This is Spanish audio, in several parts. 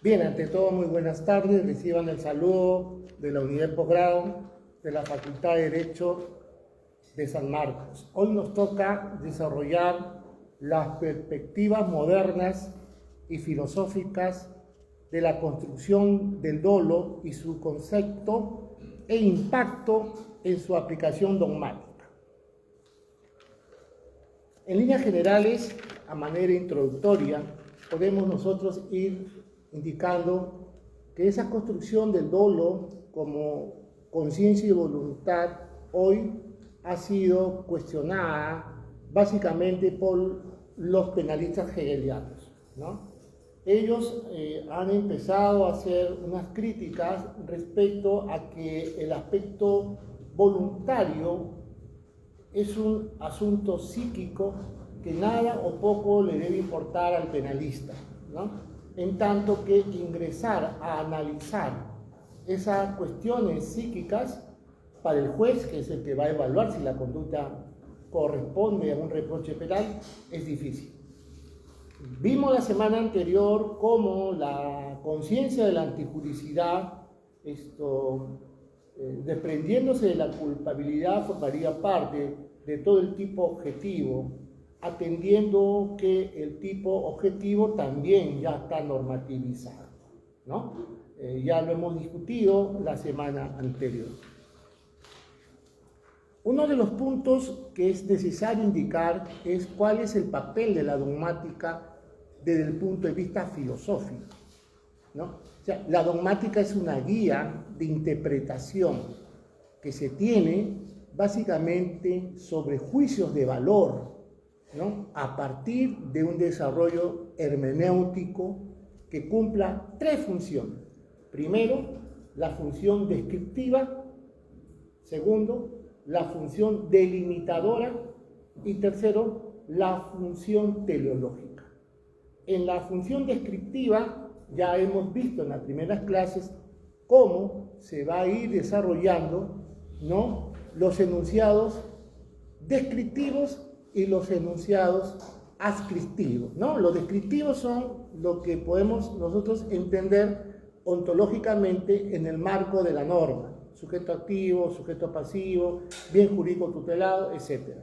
Bien, ante todo, muy buenas tardes. Reciban el saludo de la unidad de posgrado de la Facultad de Derecho de San Marcos. Hoy nos toca desarrollar las perspectivas modernas y filosóficas de la construcción del dolo y su concepto e impacto en su aplicación dogmática. En líneas generales, a manera introductoria, podemos nosotros ir indicando que esa construcción del dolo como conciencia y voluntad hoy ha sido cuestionada básicamente por los penalistas hegelianos, ¿no? Ellos han empezado a hacer unas críticas respecto a que el aspecto voluntario es un asunto psíquico que nada o poco le debe importar al penalista, ¿no? En tanto que ingresar a analizar esas cuestiones psíquicas para el juez, que es el que va a evaluar si la conducta corresponde a un reproche penal, es difícil. Vimos la semana anterior cómo la conciencia de la antijuricidad, desprendiéndose de la culpabilidad, formaría parte de todo el tipo objetivo, atendiendo que el tipo objetivo también ya está normativizado, ¿no? Ya lo hemos discutido la semana anterior. Uno de los puntos que es necesario indicar es cuál es el papel de la dogmática desde el punto de vista filosófico, ¿no? O sea, la dogmática es una guía de interpretación que se tiene básicamente sobre juicios de valor, ¿no? A partir de un desarrollo hermenéutico que cumpla tres funciones. Primero, la función descriptiva. Segundo, la función delimitadora. Y tercero, la función teleológica. En la función descriptiva ya hemos visto en las primeras clases cómo se va a ir desarrollando, ¿no?, los enunciados descriptivos y los enunciados ascriptivos, ¿no? Los descriptivos son lo que podemos nosotros entender ontológicamente en el marco de la norma, sujeto activo, sujeto pasivo, bien jurídico tutelado, etc.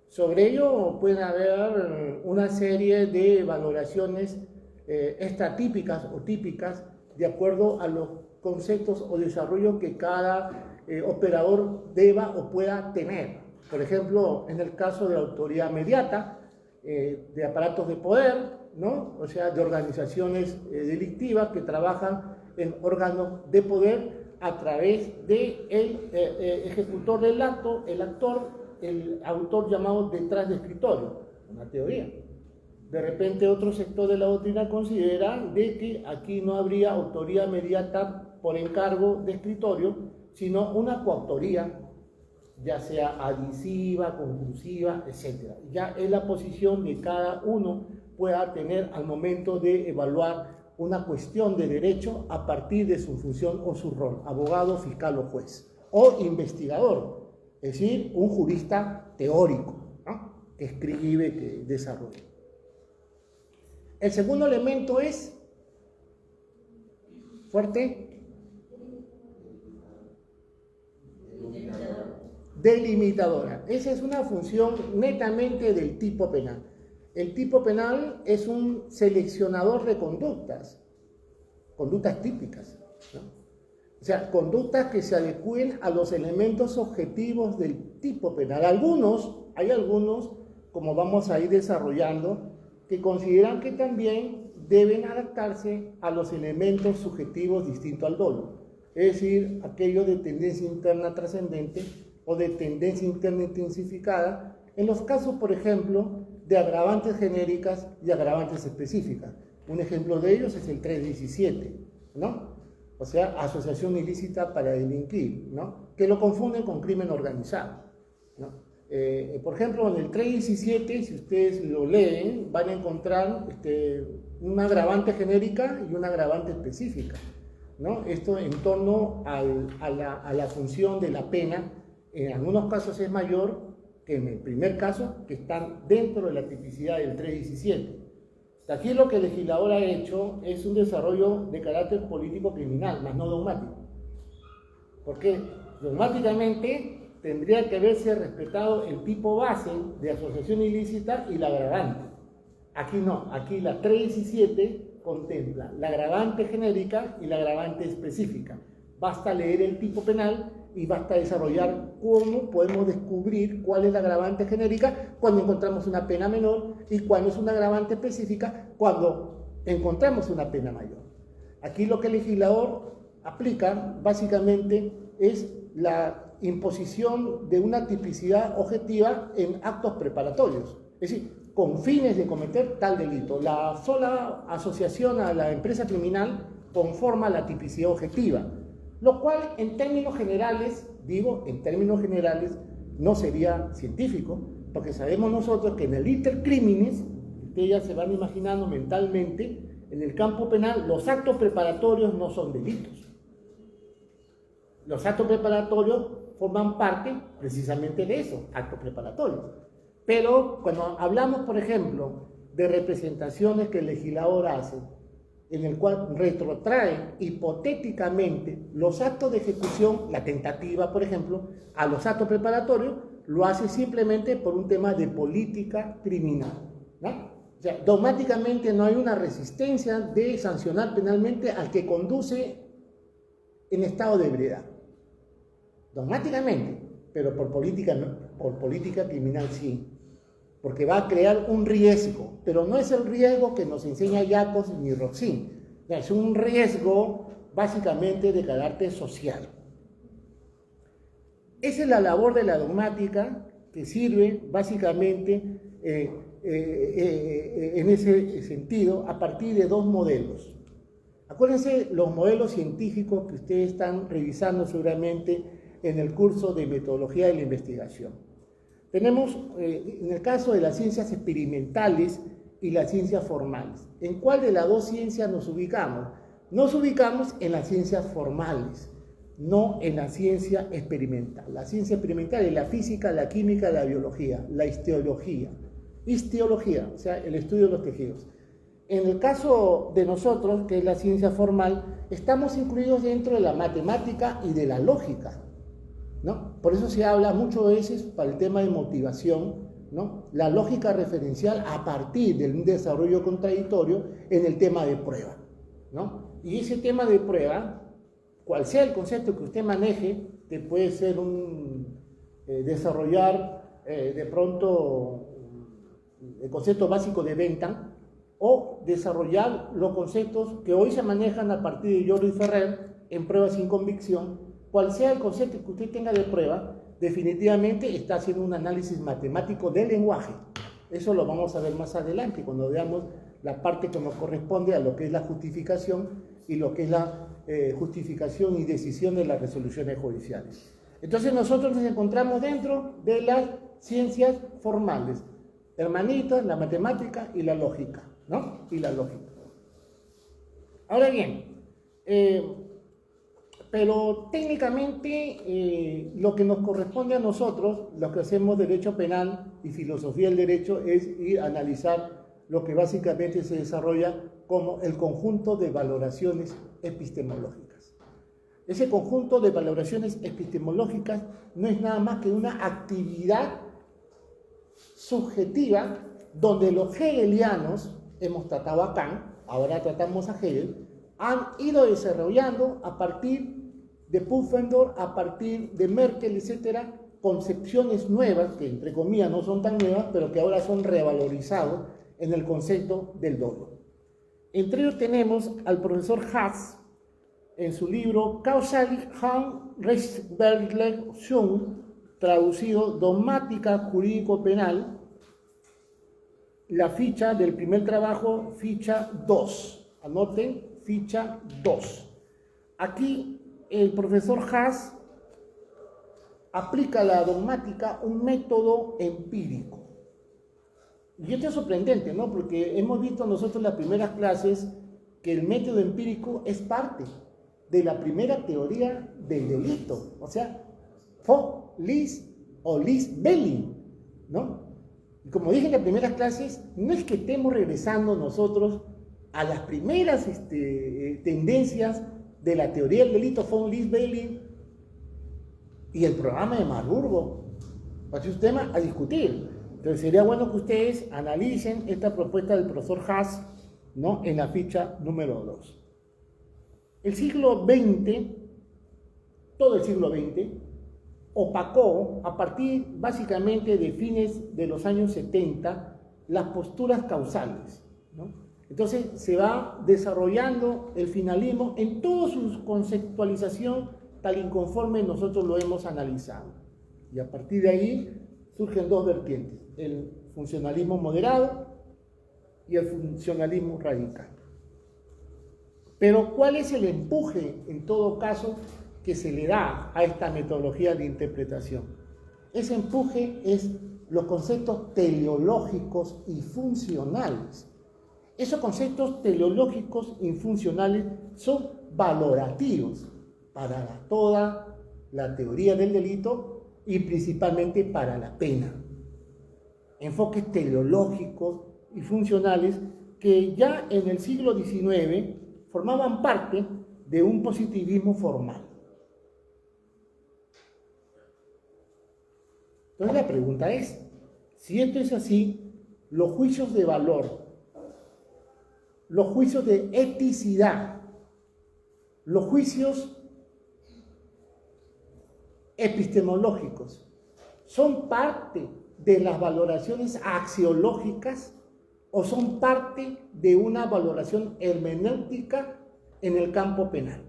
Sobre ello pueden haber una serie de valoraciones extratípicas o típicas de acuerdo a los conceptos o desarrollo que cada operador deba o pueda tener. Por ejemplo, en el caso de la autoridad mediata, de aparatos de poder, ¿no? O sea, de organizaciones delictivas que trabajan en órganos de poder a través del ejecutor del acto, el actor, el autor llamado detrás de escritorio, una teoría. De repente otro sector de la doctrina considera de que aquí no habría autoría mediata por encargo de escritorio, sino una coautoría, ya sea adhesiva, conclusiva, etc. Ya es la posición que cada uno pueda tener al momento de evaluar una cuestión de derecho a partir de su función o su rol, abogado, fiscal o juez, o investigador, es decir, un jurista teórico, ¿no?, que escribe, que desarrolla. El segundo elemento es fuerte. Delimitadora. Esa es una función netamente del tipo penal. El tipo penal es un seleccionador de conductas típicas, ¿no? O sea, conductas que se adecúen a los elementos objetivos del tipo penal. Hay algunos, como vamos a ir desarrollando, que consideran que también deben adaptarse a los elementos subjetivos distintos al dolo, es decir, aquellos de tendencia interna trascendente o de tendencia interna intensificada, en los casos, por ejemplo, de agravantes genéricas y agravantes específicas. Un ejemplo de ellos es el 317, ¿no? O sea, asociación ilícita para delinquir, ¿no?, que lo confunden con crimen organizado, ¿no? Por ejemplo, en el 317, si ustedes lo leen, van a encontrar una agravante genérica y una agravante específica, ¿no? Esto en torno a la función de la pena. En algunos casos es mayor que en el primer caso, que están dentro de la tipicidad del 317. Aquí lo que el legislador ha hecho es un desarrollo de carácter político criminal, más no dogmático. Porque dogmáticamente tendría que haberse respetado el tipo base de asociación ilícita y la agravante. Aquí no, aquí la 317 contempla la agravante genérica y la agravante específica. Basta leer el tipo penal y basta desarrollar cómo podemos descubrir cuál es la agravante genérica cuando encontramos una pena menor y cuál es una agravante específica cuando encontramos una pena mayor. Aquí lo que el legislador aplica básicamente es la imposición de una tipicidad objetiva en actos preparatorios, es decir, con fines de cometer tal delito. La sola asociación a la empresa criminal conforma la tipicidad objetiva, lo cual en términos generales, no sería científico, porque sabemos nosotros que en el iter criminis, ustedes ya se van imaginando mentalmente, en el campo penal los actos preparatorios no son delitos. Los actos preparatorios forman parte precisamente de eso, actos preparatorios. Pero cuando hablamos, por ejemplo, de representaciones que el legislador hace, en el cual retrotrae hipotéticamente los actos de ejecución, la tentativa, por ejemplo, a los actos preparatorios, lo hace simplemente por un tema de política criminal, ¿no? O sea, dogmáticamente no hay una resistencia de sancionar penalmente al que conduce en estado de ebriedad. Dogmáticamente, pero por política criminal sí. Porque va a crear un riesgo, pero no es el riesgo que nos enseña Jacobs ni Roxin, es un riesgo básicamente de carácter social. Esa es la labor de la dogmática que sirve básicamente en ese sentido a partir de dos modelos. Acuérdense los modelos científicos que ustedes están revisando seguramente en el curso de metodología de la investigación. Tenemos, en el caso de las ciencias experimentales y las ciencias formales, ¿en cuál de las dos ciencias nos ubicamos? Nos ubicamos en las ciencias formales, no en la ciencia experimental. La ciencia experimental es la física, la química, la biología, la histiología, o sea, el estudio de los tejidos. En el caso de nosotros, que es la ciencia formal, estamos incluidos dentro de la matemática y de la lógica, ¿no? Por eso se habla muchas veces para el tema de motivación, ¿no? La lógica referencial a partir de un desarrollo contradictorio en el tema de prueba, ¿no? Y ese tema de prueba, cual sea el concepto que usted maneje, que puede ser desarrollar de pronto el concepto básico de Bentham o desarrollar los conceptos que hoy se manejan a partir de Jordi Ferrer en pruebas sin convicción. Cual sea el concepto que usted tenga de prueba, definitivamente está haciendo un análisis matemático del lenguaje. Eso lo vamos a ver más adelante, cuando veamos la parte que nos corresponde a lo que es la justificación y lo que es la justificación y decisión de las resoluciones judiciales. Entonces nosotros nos encontramos dentro de las ciencias formales, hermanitas, la matemática y la lógica, ¿no? Y la lógica. Ahora bien, pero técnicamente lo que nos corresponde a nosotros, los que hacemos derecho penal y filosofía del derecho, es ir a analizar lo que básicamente se desarrolla como el conjunto de valoraciones epistemológicas. Ese conjunto de valoraciones epistemológicas no es nada más que una actividad subjetiva donde los hegelianos, hemos tratado a Kant, ahora tratamos a Hegel, han ido desarrollando a partir de Pufendorf, a partir de Merkel, etcétera, concepciones nuevas, que entre comillas no son tan nuevas, pero que ahora son revalorizados en el concepto del dolo. Entre ellos tenemos al profesor Haas, en su libro Kausalichung Rechtsverlegung, traducido Dogmática Jurídico-Penal, la ficha del primer trabajo, ficha 2. Anoten, ficha 2. Aquí el profesor Haas aplica a la dogmática un método empírico. Y esto es sorprendente, ¿no? Porque hemos visto nosotros en las primeras clases que el método empírico es parte de la primera teoría del delito. O sea, von Lis o Lis-Belling, ¿no? Y como dije en las primeras clases, no es que estemos regresando nosotros a las primeras tendencias de la teoría del delito von Liesbelin y el programa de Marburgo. Es un tema a discutir. Entonces sería bueno que ustedes analicen esta propuesta del profesor Haas, ¿no?, en la ficha número 2. El siglo XX, todo el siglo XX, opacó, a partir básicamente de fines de los años 70, las posturas causales, ¿no? Entonces se va desarrollando el finalismo en toda su conceptualización tal y conforme nosotros lo hemos analizado. Y a partir de ahí surgen dos vertientes, el funcionalismo moderado y el funcionalismo radical. Pero ¿cuál es el empuje, en todo caso, que se le da a esta metodología de interpretación? Ese empuje es los conceptos teleológicos y funcionales. Esos conceptos teleológicos y funcionales son valorativos para toda la teoría del delito y principalmente para la pena. Enfoques teleológicos y funcionales que ya en el siglo XIX formaban parte de un positivismo formal. Entonces la pregunta es, si esto es así, los juicios de valor, los juicios de eticidad, los juicios epistemológicos, ¿son parte de las valoraciones axiológicas o son parte de una valoración hermenéutica en el campo penal?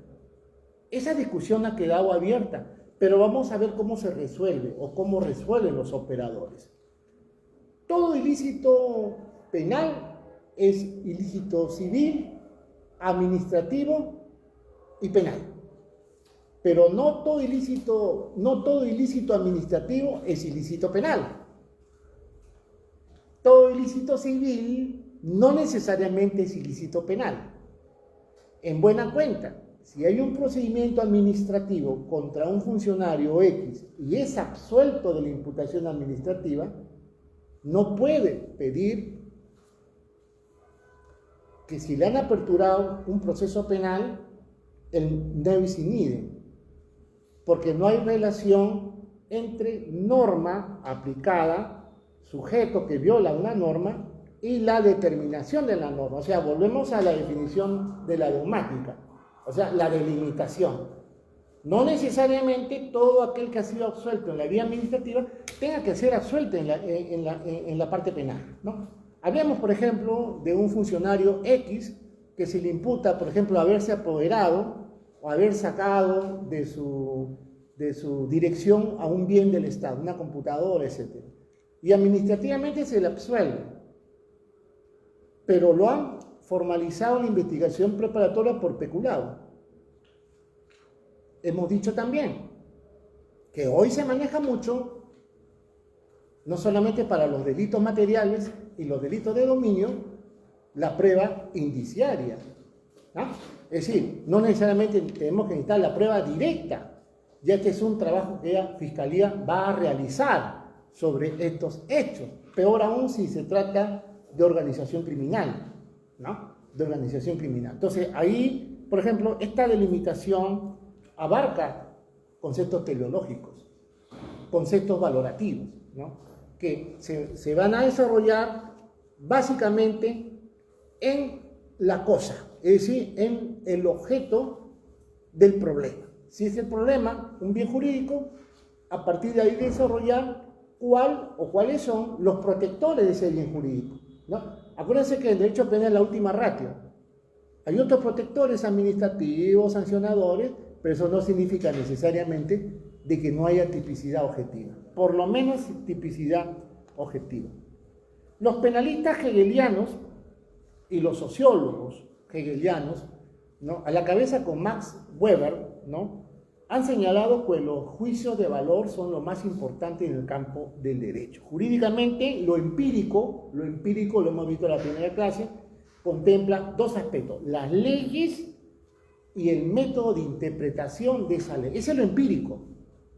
Esa discusión ha quedado abierta, pero vamos a ver cómo se resuelve o cómo resuelven los operadores. Todo ilícito penal es ilícito civil, administrativo y penal. Pero no todo ilícito administrativo es ilícito penal. Todo ilícito civil no necesariamente es ilícito penal. En buena cuenta, si hay un procedimiento administrativo contra un funcionario X y es absuelto de la imputación administrativa, no puede pedir que si le han aperturado un proceso penal, el nebis in idem, porque no hay relación entre norma aplicada, sujeto que viola una norma, y la determinación de la norma. O sea, volvemos a la definición de la dogmática, o sea, la delimitación. No necesariamente todo aquel que ha sido absuelto en la vía administrativa tenga que ser absuelto en la parte penal, ¿no? Hablemos, por ejemplo, de un funcionario X que se le imputa, por ejemplo, haberse apoderado o haber sacado de su dirección a un bien del Estado, una computadora, etc. Y administrativamente se le absuelve, pero lo han formalizado en la investigación preparatoria por peculado. Hemos dicho también que hoy se maneja mucho, no solamente para los delitos materiales y los delitos de dominio, la prueba indiciaria, ¿no? Es decir, no necesariamente tenemos que necesitar la prueba directa, ya que es un trabajo que la Fiscalía va a realizar sobre estos hechos. Peor aún si se trata de organización criminal, ¿no? De organización criminal. Entonces, ahí, por ejemplo, esta delimitación abarca conceptos teleológicos, conceptos valorativos, ¿no?, que se van a desarrollar básicamente en la cosa, es decir, en el objeto del problema. Si es el problema un bien jurídico, a partir de ahí desarrollar cuál o cuáles son los protectores de ese bien jurídico, ¿no? Acuérdense que el derecho penal es la última ratio. Hay otros protectores administrativos, sancionadores, pero eso no significa necesariamente de que no haya tipicidad objetiva. Por lo menos tipicidad objetiva. Los penalistas hegelianos y los sociólogos hegelianos, ¿no?, a la cabeza con Max Weber, ¿no?, han señalado que los juicios de valor son lo más importante en el campo del derecho. Jurídicamente, lo empírico, lo hemos visto en la primera clase, contempla dos aspectos: las leyes y el método de interpretación de esa ley. Ese es lo empírico,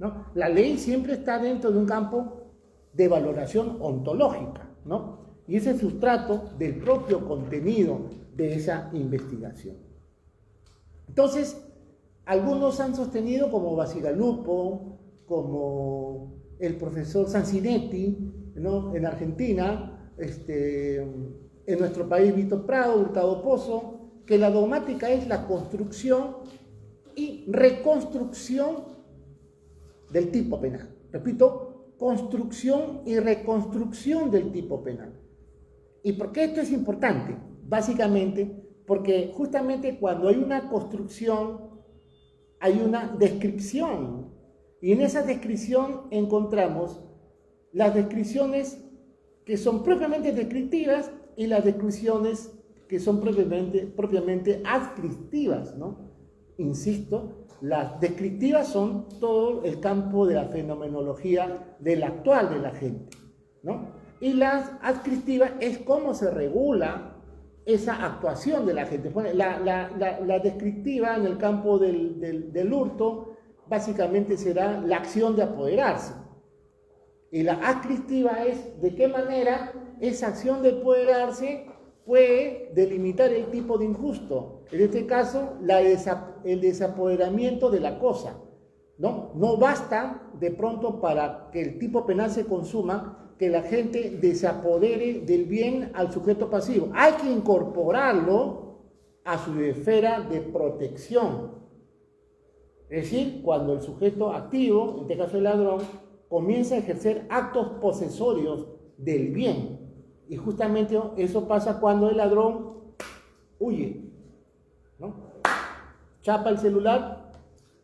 ¿no? La ley siempre está dentro de un campo de valoración ontológica. ¿no? Y ese sustrato del propio contenido de esa investigación. Entonces, algunos han sostenido, como Bacigalupo, como el profesor Sancinetti, ¿no? En Argentina, en nuestro país Vito Prado, Hurtado Pozo, que la dogmática es la construcción y reconstrucción del tipo penal. Repito, construcción y reconstrucción del tipo penal. ¿Y por qué esto es importante? Básicamente porque justamente cuando hay una construcción hay una descripción, y en esa descripción encontramos las descripciones que son propiamente descriptivas y las descripciones que son propiamente adscriptivas, ¿no? Insisto, las descriptivas son todo el campo de la fenomenología del actual de la gente, ¿no? Y las adscriptivas es cómo se regula esa actuación de la gente. La descriptiva en el campo del hurto básicamente será la acción de apoderarse. Y la adscriptiva es de qué manera esa acción de apoderarse puede delimitar el tipo de injusto. En este caso, el desapoderamiento de la cosa, ¿no? No basta de pronto para que el tipo penal se consuma que la gente desapodere del bien al sujeto pasivo. Hay que incorporarlo a su esfera de protección. Es decir, cuando el sujeto activo, en este caso el ladrón, comienza a ejercer actos posesorios del bien. Y justamente eso pasa cuando el ladrón huye, ¿no? Chapa el celular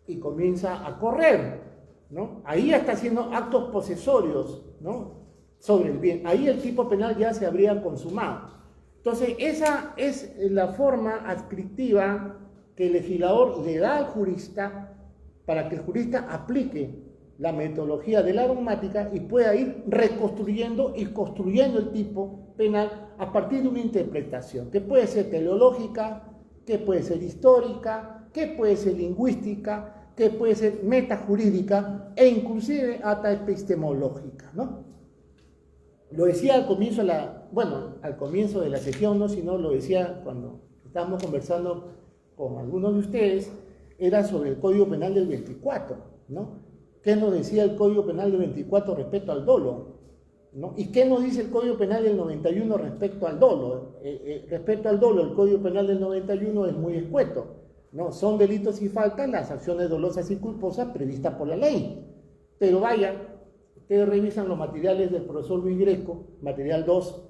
y comienza a correr, ¿no? Ahí está haciendo actos posesorios, ¿no? Sobre el bien. Ahí el tipo penal ya se habría consumado. Entonces, esa es la forma adscriptiva que el legislador le da al jurista para que el jurista aplique la metodología de la dogmática y pueda ir reconstruyendo y construyendo el tipo penal a partir de una interpretación que puede ser teleológica, que puede ser histórica, que puede ser lingüística, que puede ser metajurídica e inclusive hasta epistemológica, ¿no? Lo decía al comienzo de la sesión, no, sino lo decía cuando estábamos conversando con algunos de ustedes, era sobre el Código Penal del 24, ¿no? ¿Qué nos decía el Código Penal del 24 respecto al dolo? ¿No? ¿Y qué nos dice el Código Penal del 91 respecto al dolo? Respecto al dolo, el Código Penal del 91 es muy escueto, ¿no? Son delitos y faltas las acciones dolosas y culposas previstas por la ley. Pero vaya, ustedes revisan los materiales del profesor Luis Greco, material 2,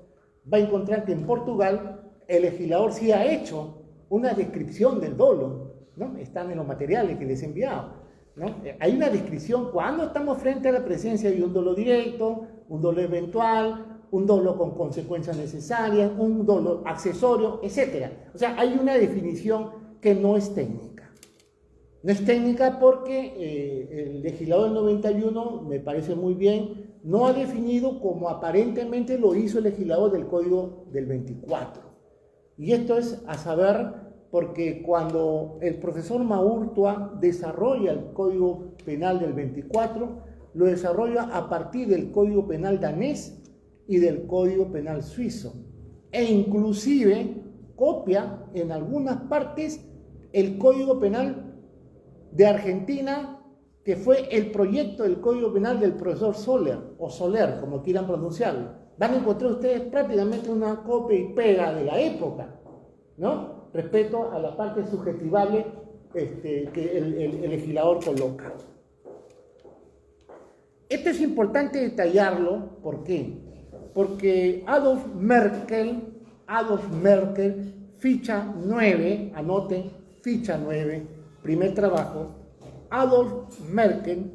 va a encontrar que en Portugal el legislador sí ha hecho una descripción del dolo, ¿no? Están en los materiales que les he enviado, ¿no? Hay una descripción cuando estamos frente a la presencia de un dolo directo, un dolo eventual, un dolo con consecuencias necesarias, un dolo accesorio, etc. O sea, hay una definición que no es técnica. No es técnica porque el legislador del 91, me parece muy bien, no ha definido como aparentemente lo hizo el legislador del Código del 24. Y esto es a saber porque cuando el profesor Maurtua desarrolla el Código Penal del 24, lo desarrolla a partir del Código Penal danés y del Código Penal suizo. E inclusive copia en algunas partes el Código Penal de Argentina, que fue el proyecto del Código Penal del profesor Soler, o Soler, como quieran pronunciarlo. Van a encontrar ustedes prácticamente una copia y pega de la época, ¿no? Respecto a la parte subjetivable que el legislador coloca. Esto es importante detallarlo, ¿por qué? Porque Adolf Merkel, ficha 9, anoten, ficha 9, primer trabajo, Adolf Merkel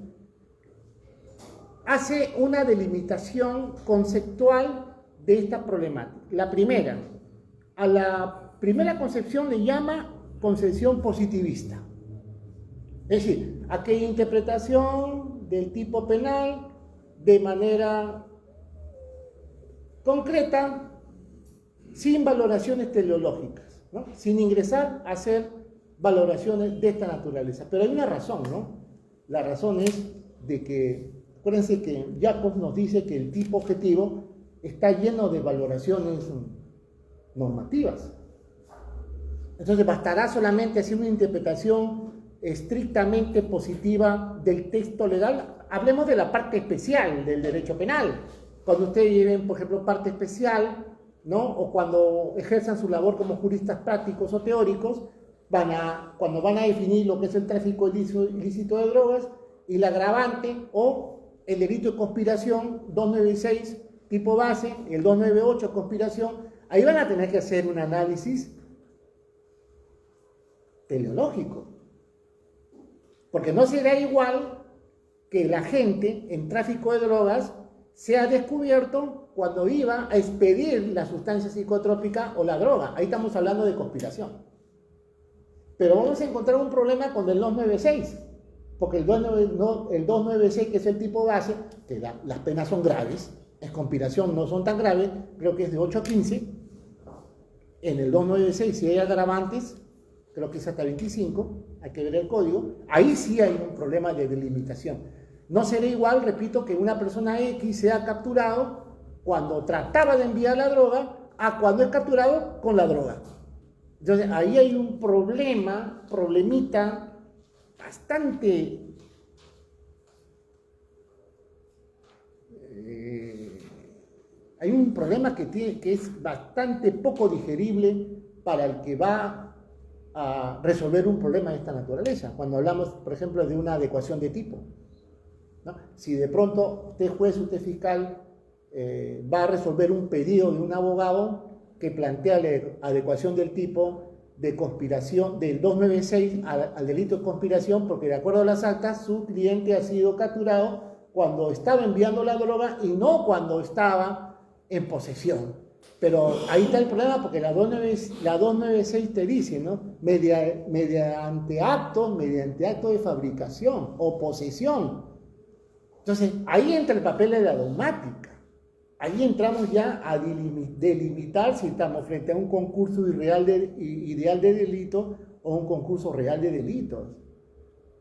hace una delimitación conceptual de esta problemática. La primera, a la primera concepción le llama concepción positivista. Es decir, aquella interpretación del tipo penal de manera concreta, sin valoraciones teleológicas, ¿no? Sin ingresar a hacer valoraciones de esta naturaleza. Pero hay una razón, ¿no? La razón es de que, acuérdense que Jacobs nos dice que el tipo objetivo está lleno de valoraciones normativas. Entonces bastará solamente hacer una interpretación estrictamente positiva del texto legal. Hablemos de la parte especial del derecho penal. Cuando ustedes lleven, por ejemplo, parte especial, ¿no? O cuando ejerzan su labor como juristas prácticos o teóricos, cuando van a definir lo que es el tráfico ilícito de drogas y la agravante o el delito de conspiración 296 tipo base, el 298 conspiración, ahí van a tener que hacer un análisis teleológico. Porque no será igual que el agente en tráfico de drogas sea descubierto cuando iba a expedir la sustancia psicotrópica o la droga. Ahí estamos hablando de conspiración. Pero vamos a encontrar un problema con el 296, porque el 296, que es el tipo base, que las penas son graves, en conspiración no son tan graves, creo que es de 8 a 15. En el 296, si hay agravantes, creo que es hasta 25, hay que ver el código, ahí sí hay un problema de delimitación. No será igual, repito, que una persona X sea capturado cuando trataba de enviar la droga a cuando es capturado con la droga. Entonces ahí hay un problemita bastante hay un problema que es bastante poco digerible para el que va a resolver un problema de esta naturaleza. Cuando hablamos, por ejemplo, de una adecuación de tipo, ¿no? Si de pronto usted juez, usted fiscal, va a resolver un pedido de un abogado que plantea la adecuación del tipo de conspiración del 296 al delito de conspiración, porque de acuerdo a las actas, su cliente ha sido capturado cuando estaba enviando la droga y no cuando estaba en posesión. Pero ahí está el problema, porque la 296 te dice, ¿no? Mediante acto de fabricación o posesión. Entonces, ahí entra el papel de la dogmática. Ahí entramos ya a delimitar si estamos frente a un concurso ideal de delito o un concurso real de delitos.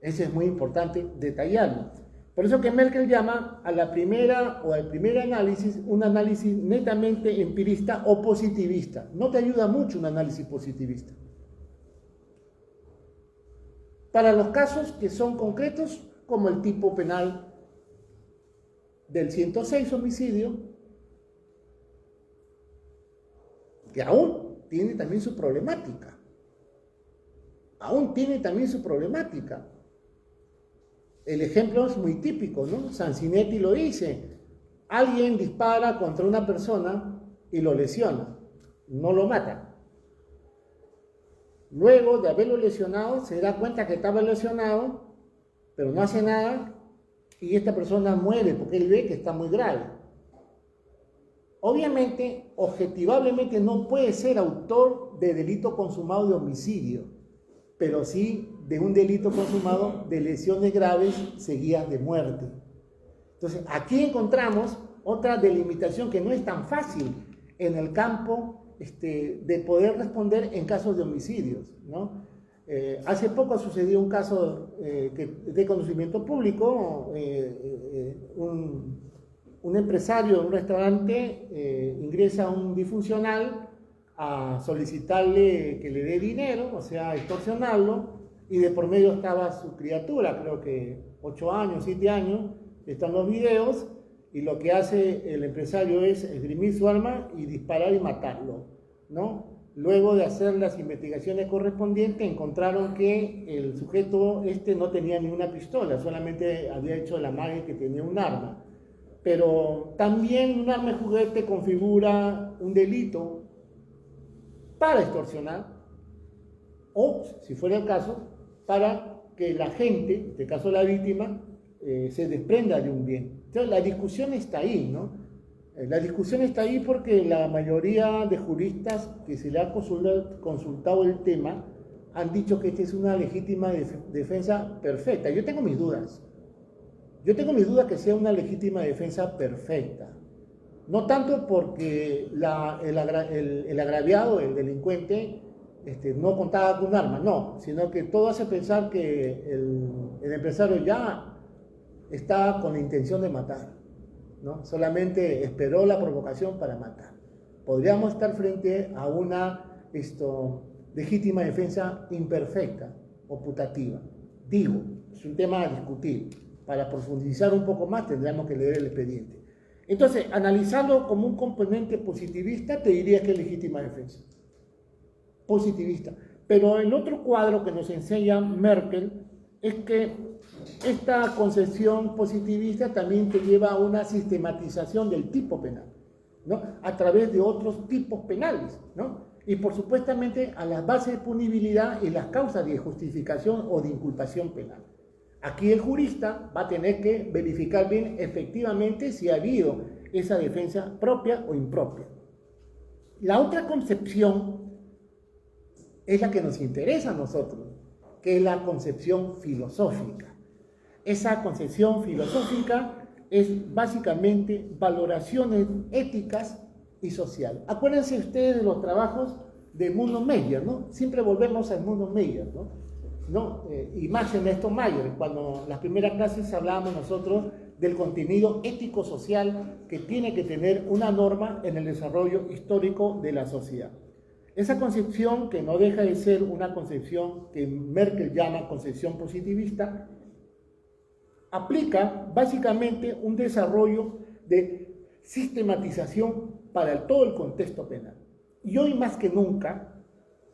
Eso es muy importante detallarlo. Por eso que Merkel llama a la primera o al primer análisis un análisis netamente empirista o positivista. No te ayuda mucho un análisis positivista. Para los casos que son concretos, como el tipo penal del 106 homicidio, que aún tiene también su problemática. El ejemplo es muy típico, ¿no? Sanzinetti lo dice. Alguien dispara contra una persona y lo lesiona, no lo mata. Luego de haberlo lesionado, se da cuenta que estaba lesionado, pero no hace nada, y esta persona muere porque él ve que está muy grave. Obviamente, objetivablemente no puede ser autor de delito consumado de homicidio, pero sí de un delito consumado de lesiones graves seguidas de muerte. Entonces, aquí encontramos otra delimitación que no es tan fácil en el campo de poder responder en casos de homicidios, ¿no? Hace poco sucedió un caso de conocimiento público. Un empresario de un restaurante ingresa a un disfuncional a solicitarle que le dé dinero, o sea, extorsionarlo, y de por medio estaba su criatura, creo que 8 años, 7 años, están los videos, y lo que hace el empresario es esgrimir su arma y disparar y matarlo, ¿no? Luego de hacer las investigaciones correspondientes, encontraron que el sujeto no tenía ninguna pistola, solamente había hecho la magia que tenía un arma. Pero también un arma de juguete configura un delito para extorsionar, o, si fuera el caso, para que la gente, en este caso la víctima, se desprenda de un bien. Entonces la discusión está ahí, ¿no? La discusión está ahí porque la mayoría de juristas que se le ha consultado el tema han dicho que esta es una legítima defensa perfecta. Yo tengo mis dudas. Que sea una legítima defensa perfecta. No tanto porque el agraviado, el delincuente, no contaba con un arma, no, sino que todo hace pensar que el empresario ya está con la intención de matar, ¿no? Solamente esperó la provocación para matar. Podríamos estar frente a una legítima defensa imperfecta o putativa. Digo, es un tema a discutir. Para profundizar un poco más tendríamos que leer el expediente. Entonces, analizarlo como un componente positivista, te diría que es legítima defensa. Positivista. Pero el otro cuadro que nos enseña Merkel es que esta concepción positivista también te lleva a una sistematización del tipo penal, ¿no? A través de otros tipos penales, ¿no? Y por supuestamente a las bases de punibilidad y las causas de justificación o de inculpación penal. Aquí el jurista va a tener que verificar bien efectivamente si ha habido esa defensa propia o impropia. La otra concepción es la que nos interesa a nosotros, que es la concepción filosófica. Esa concepción filosófica es básicamente valoraciones éticas y sociales. Acuérdense ustedes de los trabajos de Edmundo Meyer, ¿no? Siempre volvemos a Edmundo Meyer, ¿no? Y más en Ernesto Mayer, cuando en las primeras clases hablábamos nosotros del contenido ético-social que tiene que tener una norma en el desarrollo histórico de la sociedad. Esa concepción, que no deja de ser una concepción que Merkel llama concepción positivista, aplica básicamente un desarrollo de sistematización para todo el contexto penal. Y hoy más que nunca,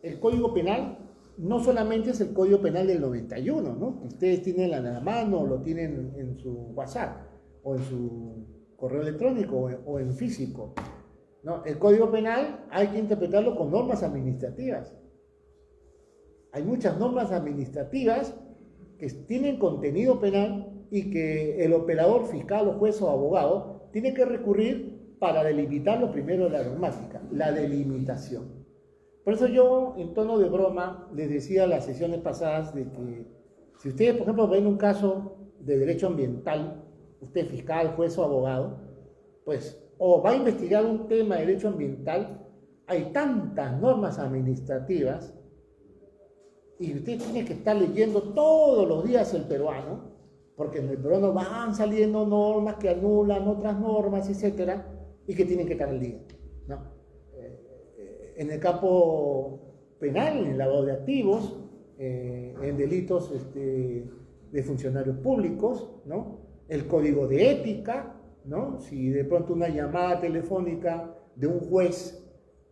el Código Penal no solamente es el Código Penal del 91, ¿no? Ustedes tienen a la mano, o lo tienen en su WhatsApp, o en su correo electrónico, o en físico. No, el Código Penal hay que interpretarlo con normas administrativas. Hay muchas normas administrativas que tienen contenido penal y que el operador fiscal o juez o abogado tiene que recurrir para delimitar lo primero de la normática, la delimitación. Por eso yo, en tono de broma, les decía en las sesiones pasadas de que si ustedes, por ejemplo, ven un caso de derecho ambiental, usted fiscal, juez o abogado, pues o va a investigar un tema de derecho ambiental, hay tantas normas administrativas y usted tiene que estar leyendo todos los días el peruano, porque en el peruano van saliendo normas que anulan otras normas, etcétera, y que tienen que estar al día, ¿no? En el campo penal, en el lavado de activos, en delitos de funcionarios públicos, ¿no? El código de ética, ¿no? Si de pronto una llamada telefónica de un juez,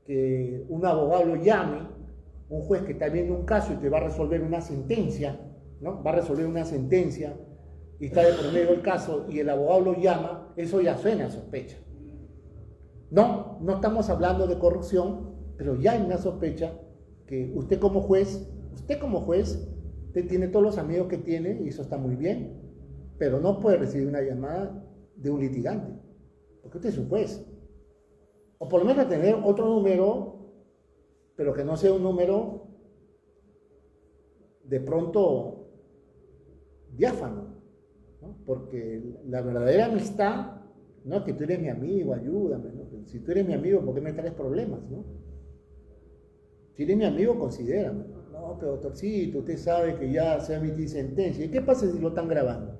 que un abogado lo llame, un juez que está viendo un caso y te va a resolver una sentencia, ¿no? Va a resolver una sentencia y está de por medio del caso y el abogado lo llama, eso ya suena a sospecha. No estamos hablando de corrupción, pero ya hay una sospecha que usted como juez, usted tiene todos los amigos que tiene y eso está muy bien, pero no puede recibir una llamada de un litigante, porque usted es un juez. O por lo menos tener otro número, pero que no sea un número de pronto diáfano, ¿no? Porque la verdadera amistad no es que tú eres mi amigo, ayúdame, ¿no? Si tú eres mi amigo, ¿por qué me traes problemas, no? Si eres mi amigo, considérame. No, pero doctorcito, usted sabe que ya se ha emitido sentencia. ¿Y qué pasa si lo están grabando?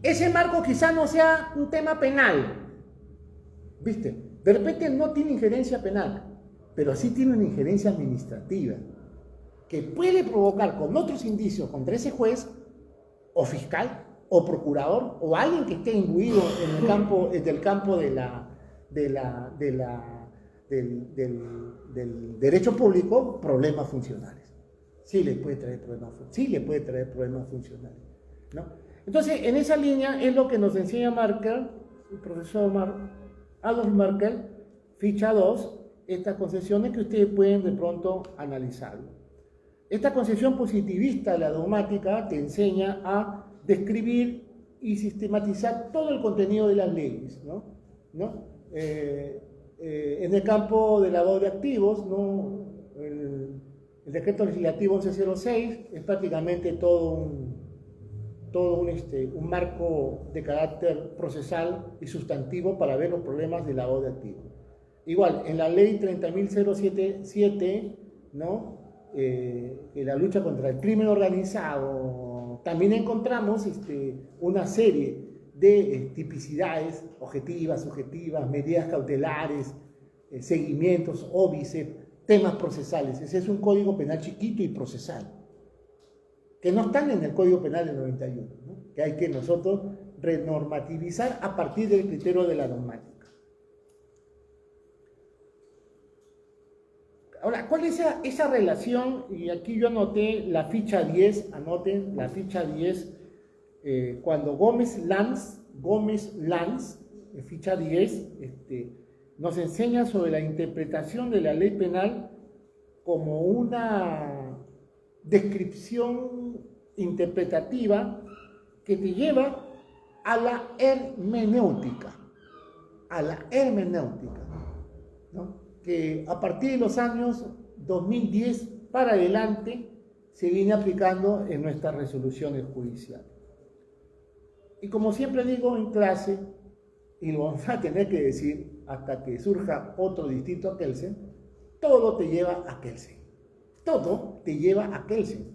Ese marco quizá no sea un tema penal, ¿viste? De repente no tiene injerencia penal, pero sí tiene una injerencia administrativa que puede provocar con otros indicios contra ese juez o fiscal o procurador o alguien que esté imbuido en el campo, del campo del derecho público, problemas funcionales. Sí le puede traer problemas funcionales, ¿no? Entonces, en esa línea es lo que nos enseña Merkel, el profesor Adolf Merkel, ficha 2, estas concepciones que ustedes pueden de pronto analizarlo. Esta concepción positivista de la dogmática te enseña a describir y sistematizar todo el contenido de las leyes, ¿no? En el campo del lavado de activos, ¿no? El decreto legislativo 1106 es prácticamente todo un marco de carácter procesal y sustantivo para ver los problemas de lavado de activos. Igual, en la ley 30.077, ¿no? La lucha contra el crimen organizado, también encontramos una serie de tipicidades objetivas, subjetivas, medidas cautelares, seguimientos, óbice, temas procesales. Ese es un código penal chiquito y procesal, que no están en el Código Penal del 91, ¿no? Que hay que nosotros renormativizar a partir del criterio de la dogmática. Ahora, ¿cuál es esa relación? Y aquí yo anoté la ficha 10, anoten la ficha 10, cuando Gómez Lanz, ficha 10, nos enseña sobre la interpretación de la ley penal como una descripción interpretativa que te lleva a la hermenéutica, ¿no? Que a partir de los años 2010 para adelante se viene aplicando en nuestras resoluciones judiciales. Y como siempre digo en clase, y lo vamos a tener que decir hasta que surja otro distinto a Kelsen, todo te lleva a Kelsen. Todo te lleva a Kelsen,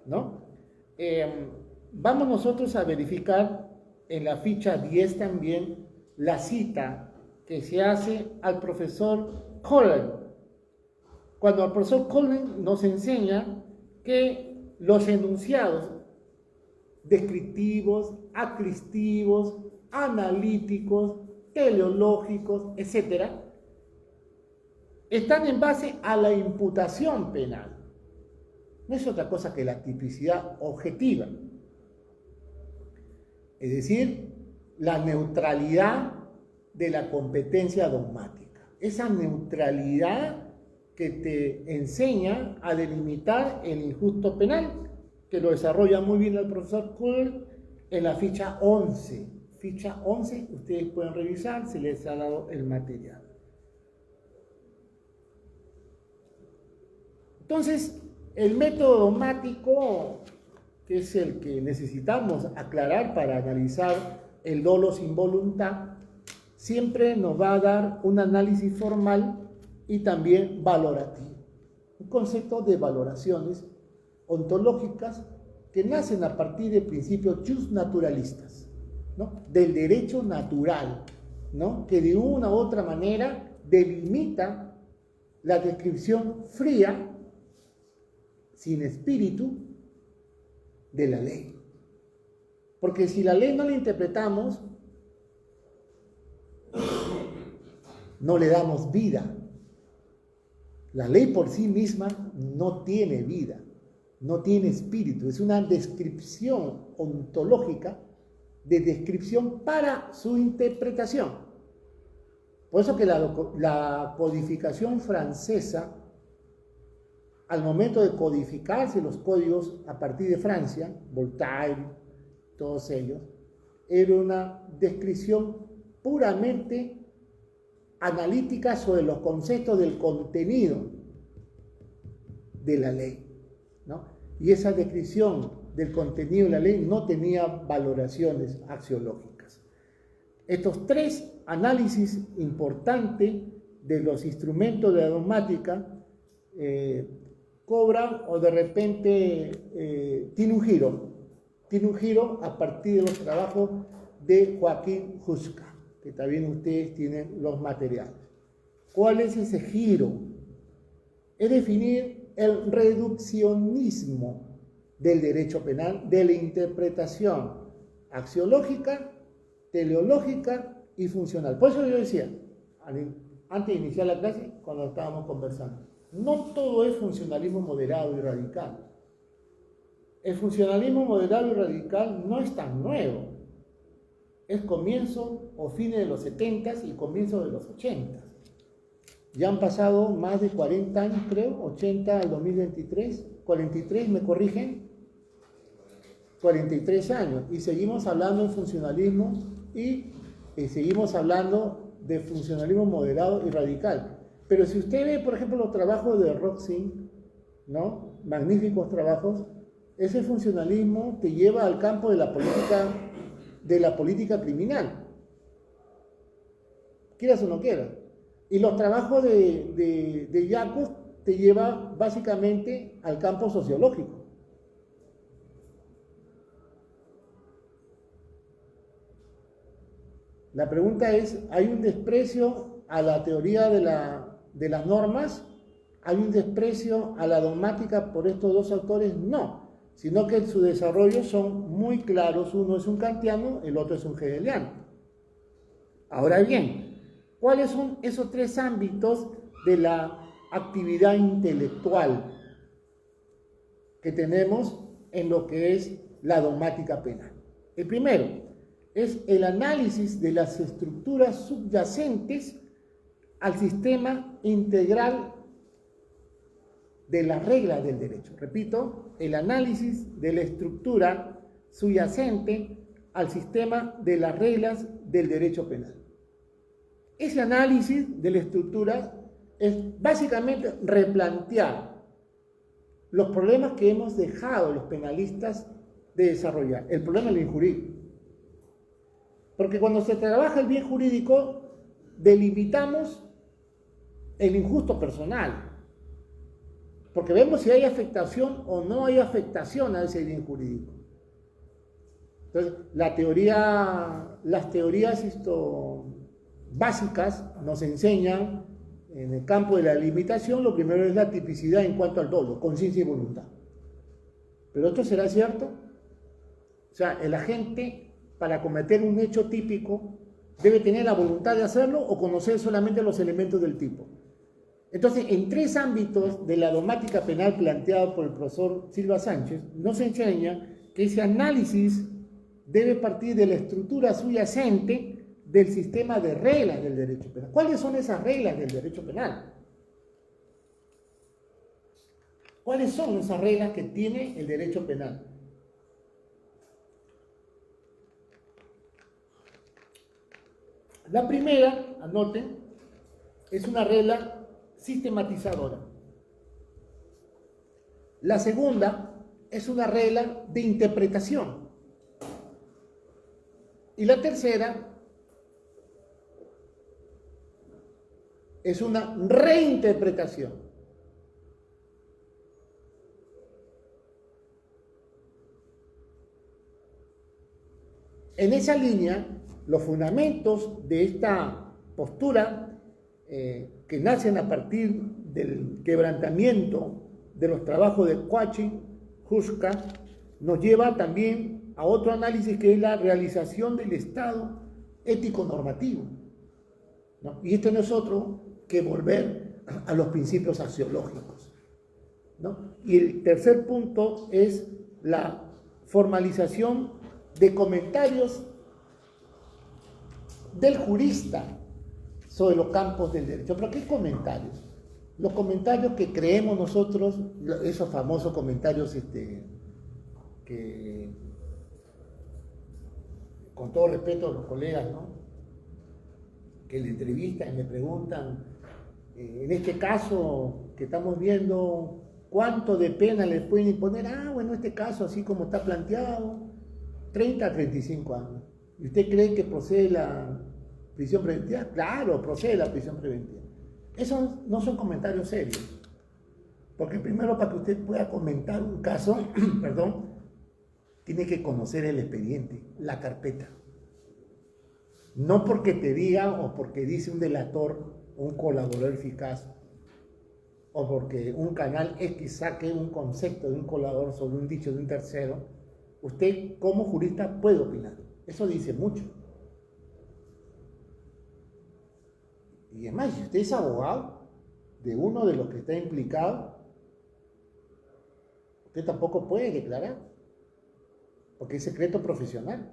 ¿no? Vamos nosotros a verificar en la ficha 10 también la cita que se hace al profesor Cullen. Cuando el profesor Cullen nos enseña que los enunciados descriptivos, acristivos, analíticos, teleológicos, etc., están en base a la imputación penal. No es otra cosa que la tipicidad objetiva. Es decir, la neutralidad de la competencia dogmática. Esa neutralidad que te enseña a delimitar el injusto penal, que lo desarrolla muy bien el profesor Kuhl en la ficha 11. Ficha 11, ustedes pueden revisar, se les ha dado el material. Entonces, el método dogmático, que es el que necesitamos aclarar para analizar el dolo sin voluntad, siempre nos va a dar un análisis formal y también valorativo. Un concepto de valoraciones ontológicas que nacen a partir de principios justnaturalistas, ¿no? Del derecho natural, ¿no? Que de una u otra manera delimita la descripción fría, sin espíritu, de la ley. Porque si la ley no la interpretamos, no le damos vida. La ley por sí misma no tiene vida, no tiene espíritu, es una descripción ontológica de descripción para su interpretación. Por eso que la codificación francesa, al momento de codificarse los códigos a partir de Francia, Voltaire, todos ellos, era una descripción puramente analítica sobre los conceptos del contenido de la ley, ¿no? Y esa descripción del contenido de la ley no tenía valoraciones axiológicas. Estos tres análisis importantes de los instrumentos de la dogmática cobran o de repente tiene un giro a partir de los trabajos de Joaquín Huska, que también ustedes tienen los materiales. ¿Cuál es ese giro? Es definir el reduccionismo del derecho penal, de la interpretación axiológica, teleológica y funcional. Por eso yo decía, antes de iniciar la clase, cuando estábamos conversando, no todo es funcionalismo moderado y radical. El funcionalismo moderado y radical no es tan nuevo. Es comienzo o fines de los 70s y comienzo de los 80s. Ya han pasado más de 40 años, creo, 80 al 2023, 43, ¿me corrigen? 43 años. Y seguimos hablando de funcionalismo y seguimos hablando de funcionalismo moderado y radical. Pero si usted ve, por ejemplo, los trabajos de Roxin, ¿no? Magníficos trabajos, ese funcionalismo te lleva al campo de la política criminal, quieras o no quieras. Y los trabajos de Jacobs te lleva básicamente al campo sociológico. La pregunta es, ¿hay un desprecio a la teoría de las normas? ¿Hay un desprecio a la dogmática por estos dos autores? No, sino que en su desarrollo son muy claros. Uno es un kantiano, el otro es un hegeliano. Ahora bien, ¿cuáles son esos tres ámbitos de la actividad intelectual que tenemos en lo que es la dogmática penal? El primero es el análisis de las estructuras subyacentes al sistema integral de las reglas del derecho. Repito, el análisis de la estructura subyacente al sistema de las reglas del derecho penal. Ese análisis de la estructura es básicamente replantear los problemas que hemos dejado los penalistas de desarrollar. El problema del bien jurídico. Porque cuando se trabaja el bien jurídico, delimitamos el injusto personal. Porque vemos si hay afectación o no hay afectación a ese bien jurídico. Entonces, las teorías básicas nos enseñan en el campo de la limitación, lo primero es la tipicidad en cuanto al dolo, conciencia y voluntad. ¿Pero esto será cierto? O sea, el agente, para cometer un hecho típico, debe tener la voluntad de hacerlo o conocer solamente los elementos del tipo. Entonces, en tres ámbitos de la dogmática penal planteada por el profesor Silva Sánchez, nos enseña que ese análisis debe partir de la estructura subyacente del sistema de reglas del derecho penal. ¿Cuáles son esas reglas del derecho penal? ¿Cuáles son esas reglas que tiene el derecho penal? La primera, anoten, es una regla sistematizadora. La segunda es una regla de interpretación. Y la tercera es una reinterpretación. En esa línea, los fundamentos de esta postura que nacen a partir del quebrantamiento de los trabajos de Quachin, Huska, nos lleva también a otro análisis que es la realización del Estado ético-normativo, ¿no? Y esto no es otro que volver a los principios axiológicos, ¿no? Y el tercer punto es la formalización de comentarios del jurista sobre los campos del derecho. ¿Pero qué comentarios? Los comentarios que creemos nosotros, esos famosos comentarios que, con todo respeto a los colegas, ¿no?, que le entrevistan y le preguntan, en este caso que estamos viendo, ¿cuánto de pena le pueden imponer? Bueno, este caso, así como está planteado, 30 a 35 años. ¿Y usted cree que procede la prisión preventiva? Claro, procede la prisión preventiva. Esos no son comentarios serios. Porque primero, para que usted pueda comentar un caso, perdón, tiene que conocer el expediente, la carpeta. No porque te diga o porque dice un delator, un colaborador eficaz, o porque un canal X saque un concepto de un colaborador sobre un dicho de un tercero, usted como jurista puede opinar. Eso dice mucho. Y además, si usted es abogado de uno de los que está implicado, usted tampoco puede declarar, porque es secreto profesional.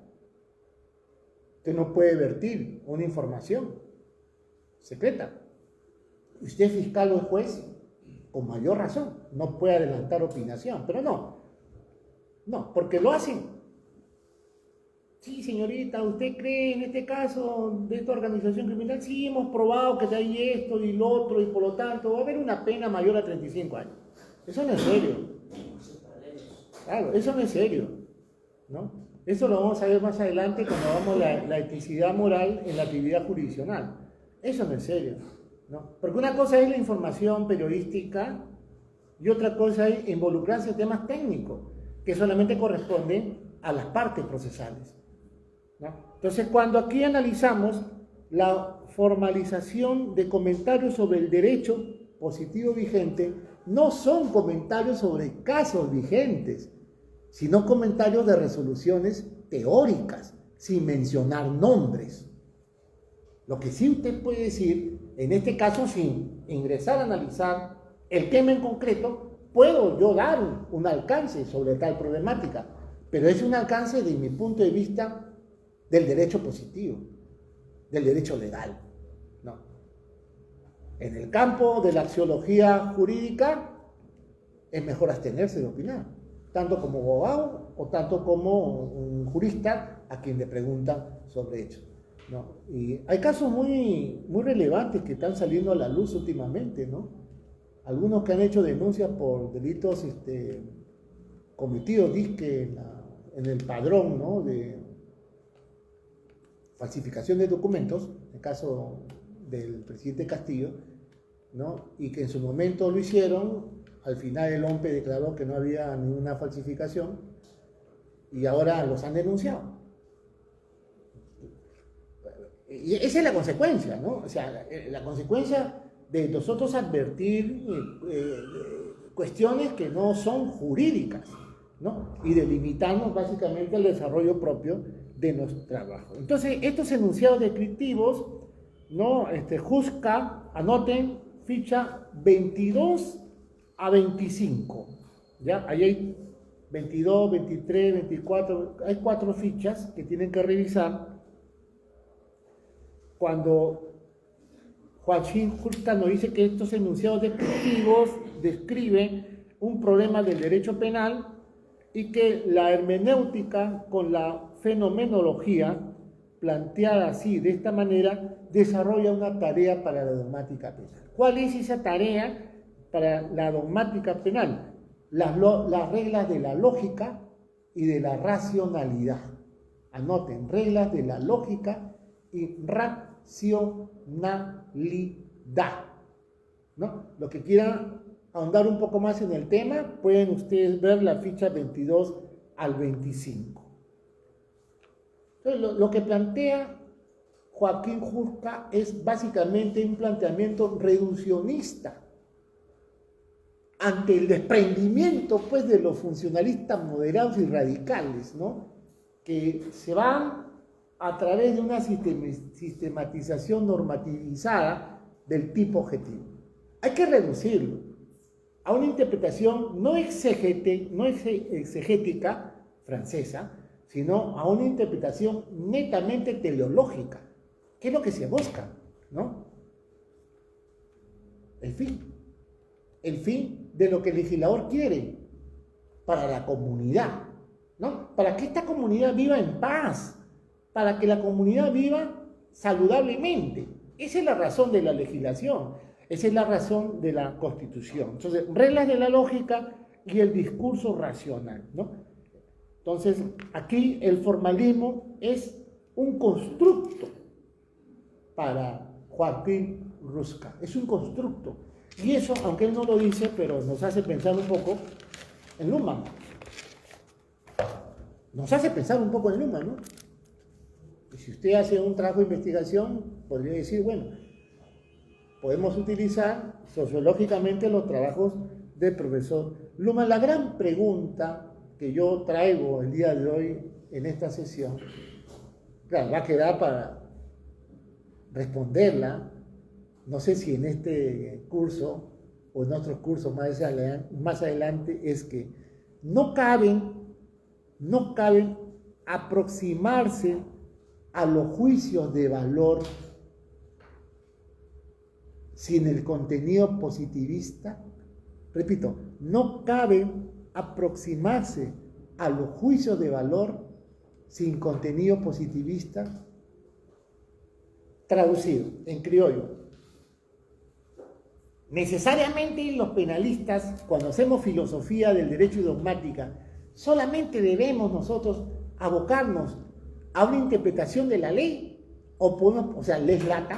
Usted no puede vertir una información secreta. Usted es fiscal o juez, con mayor razón, no puede adelantar opinación, pero no, porque lo hacen. Sí, señorita, ¿usted cree en este caso de esta organización criminal? Sí, hemos probado que hay esto y lo otro, y por lo tanto va a haber una pena mayor a 35 años. Eso no es serio. Claro, eso no es serio, ¿no? Eso lo vamos a ver más adelante cuando vamos a la eticidad moral en la actividad jurisdiccional. Eso no es serio, ¿no? Porque una cosa es la información periodística y otra cosa es involucrarse en temas técnicos que solamente corresponden a las partes procesales. ¿no? Entonces, cuando aquí analizamos la formalización de comentarios sobre el derecho positivo vigente, no son comentarios sobre casos vigentes, sino comentarios de resoluciones teóricas, sin mencionar nombres. Lo que sí usted puede decir, en este caso, sin ingresar a analizar el tema en concreto, puedo yo dar un alcance sobre tal problemática, pero es un alcance, desde mi punto de vista, del derecho positivo, del derecho legal, ¿no? En el campo de la axiología jurídica es mejor abstenerse de opinar, tanto como abogado o tanto como un jurista a quien le preguntan sobre hechos, ¿no? Y hay casos muy relevantes que están saliendo a la luz últimamente, ¿no? Algunos que han hecho denuncias por delitos cometidos, dizque, en el padrón, ¿no?, de falsificación de documentos, en el caso del presidente Castillo, ¿no?, y que en su momento lo hicieron. Al final el OMPE declaró que no había ninguna falsificación y ahora los han denunciado. Y esa es la consecuencia, ¿no? O sea, la consecuencia de nosotros advertir cuestiones que no son jurídicas, ¿no? Y de limitarnos básicamente al desarrollo propio de nuestro trabajo. Entonces, estos enunciados descriptivos, ¿no? Juzga, anoten, ficha 22 a 25, ¿ya? Ahí hay 22, 23, 24, hay 4 fichas que tienen que revisar. Cuando Joaquín Juzga nos dice que estos enunciados descriptivos describen un problema del derecho penal y que la hermenéutica con la fenomenología, planteada así, de esta manera, desarrolla una tarea para la dogmática penal. ¿Cuál es esa tarea para la dogmática penal? Las reglas de la lógica y de la racionalidad. Anoten, reglas de la lógica y racionalidad, ¿no? Lo que quieran ahondar un poco más en el tema, pueden ustedes ver la ficha 22 al 25. Entonces, lo que plantea Joaquín Juzga es básicamente un planteamiento reduccionista ante el desprendimiento, pues, de los funcionalistas moderados y radicales, ¿no?, que se van a través de una sistematización normativizada del tipo objetivo. Hay que reducirlo a una interpretación no exegética francesa, sino a una interpretación netamente teleológica, que es lo que se busca, ¿no? El fin de lo que el legislador quiere para la comunidad, ¿no? Para que esta comunidad viva en paz, para que la comunidad viva saludablemente. Esa es la razón de la legislación, esa es la razón de la Constitución. Entonces, reglas de la lógica y el discurso racional, ¿no? Entonces, aquí el formalismo es un constructo para Joaquín Juzga, es un constructo. Y eso, aunque él no lo dice, pero nos hace pensar un poco en Luhmann. Nos hace pensar un poco en Luhmann, ¿no? Y si usted hace un trabajo de investigación, podría decir, bueno, podemos utilizar sociológicamente los trabajos del profesor Luhmann. La gran pregunta que yo traigo el día de hoy en esta sesión, claro, va a quedar para responderla, no sé si en este curso o en otros cursos más adelante, es que no caben aproximarse a los juicios de valor sin el contenido positivista. Repito, no cabe aproximarse a los juicios de valor sin contenido positivista. Traducido en criollo, necesariamente los penalistas, cuando hacemos filosofía del derecho y dogmática, solamente debemos nosotros abocarnos a una interpretación de la ley, o sea, les lata,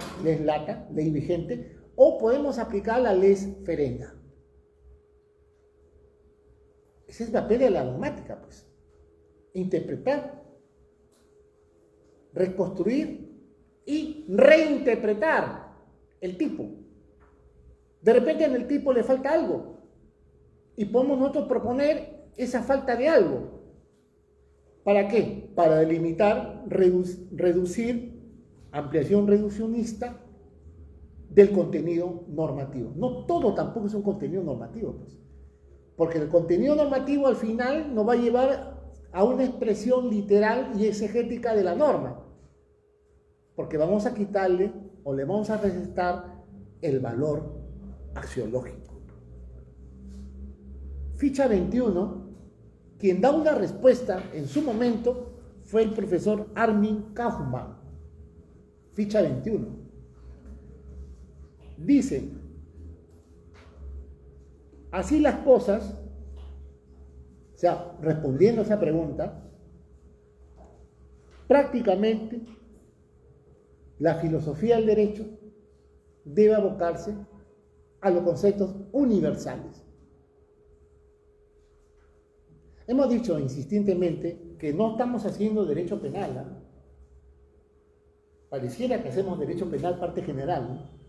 ley vigente, o podemos aplicar la lex ferenda. Ese es el papel de la dogmática, pues. Interpretar reconstruir y reinterpretar el tipo. De repente en el tipo le falta algo y podemos nosotros proponer esa falta de algo. ¿Para qué? Para delimitar, reducir, ampliación reduccionista del contenido normativo. No todo tampoco es un contenido normativo, pues, porque el contenido normativo al final nos va a llevar a una expresión literal y exegética de la norma, porque vamos a quitarle o le vamos a restar el valor axiológico. Ficha 21, quien da una respuesta en su momento fue el profesor Armin Kaufmann. Ficha 21. Dice, así las cosas, o sea, respondiendo a esa pregunta, prácticamente la filosofía del derecho debe abocarse a los conceptos universales. Hemos dicho insistentemente que no estamos haciendo derecho penal, ¿no? Pareciera que hacemos derecho penal parte general, ¿no?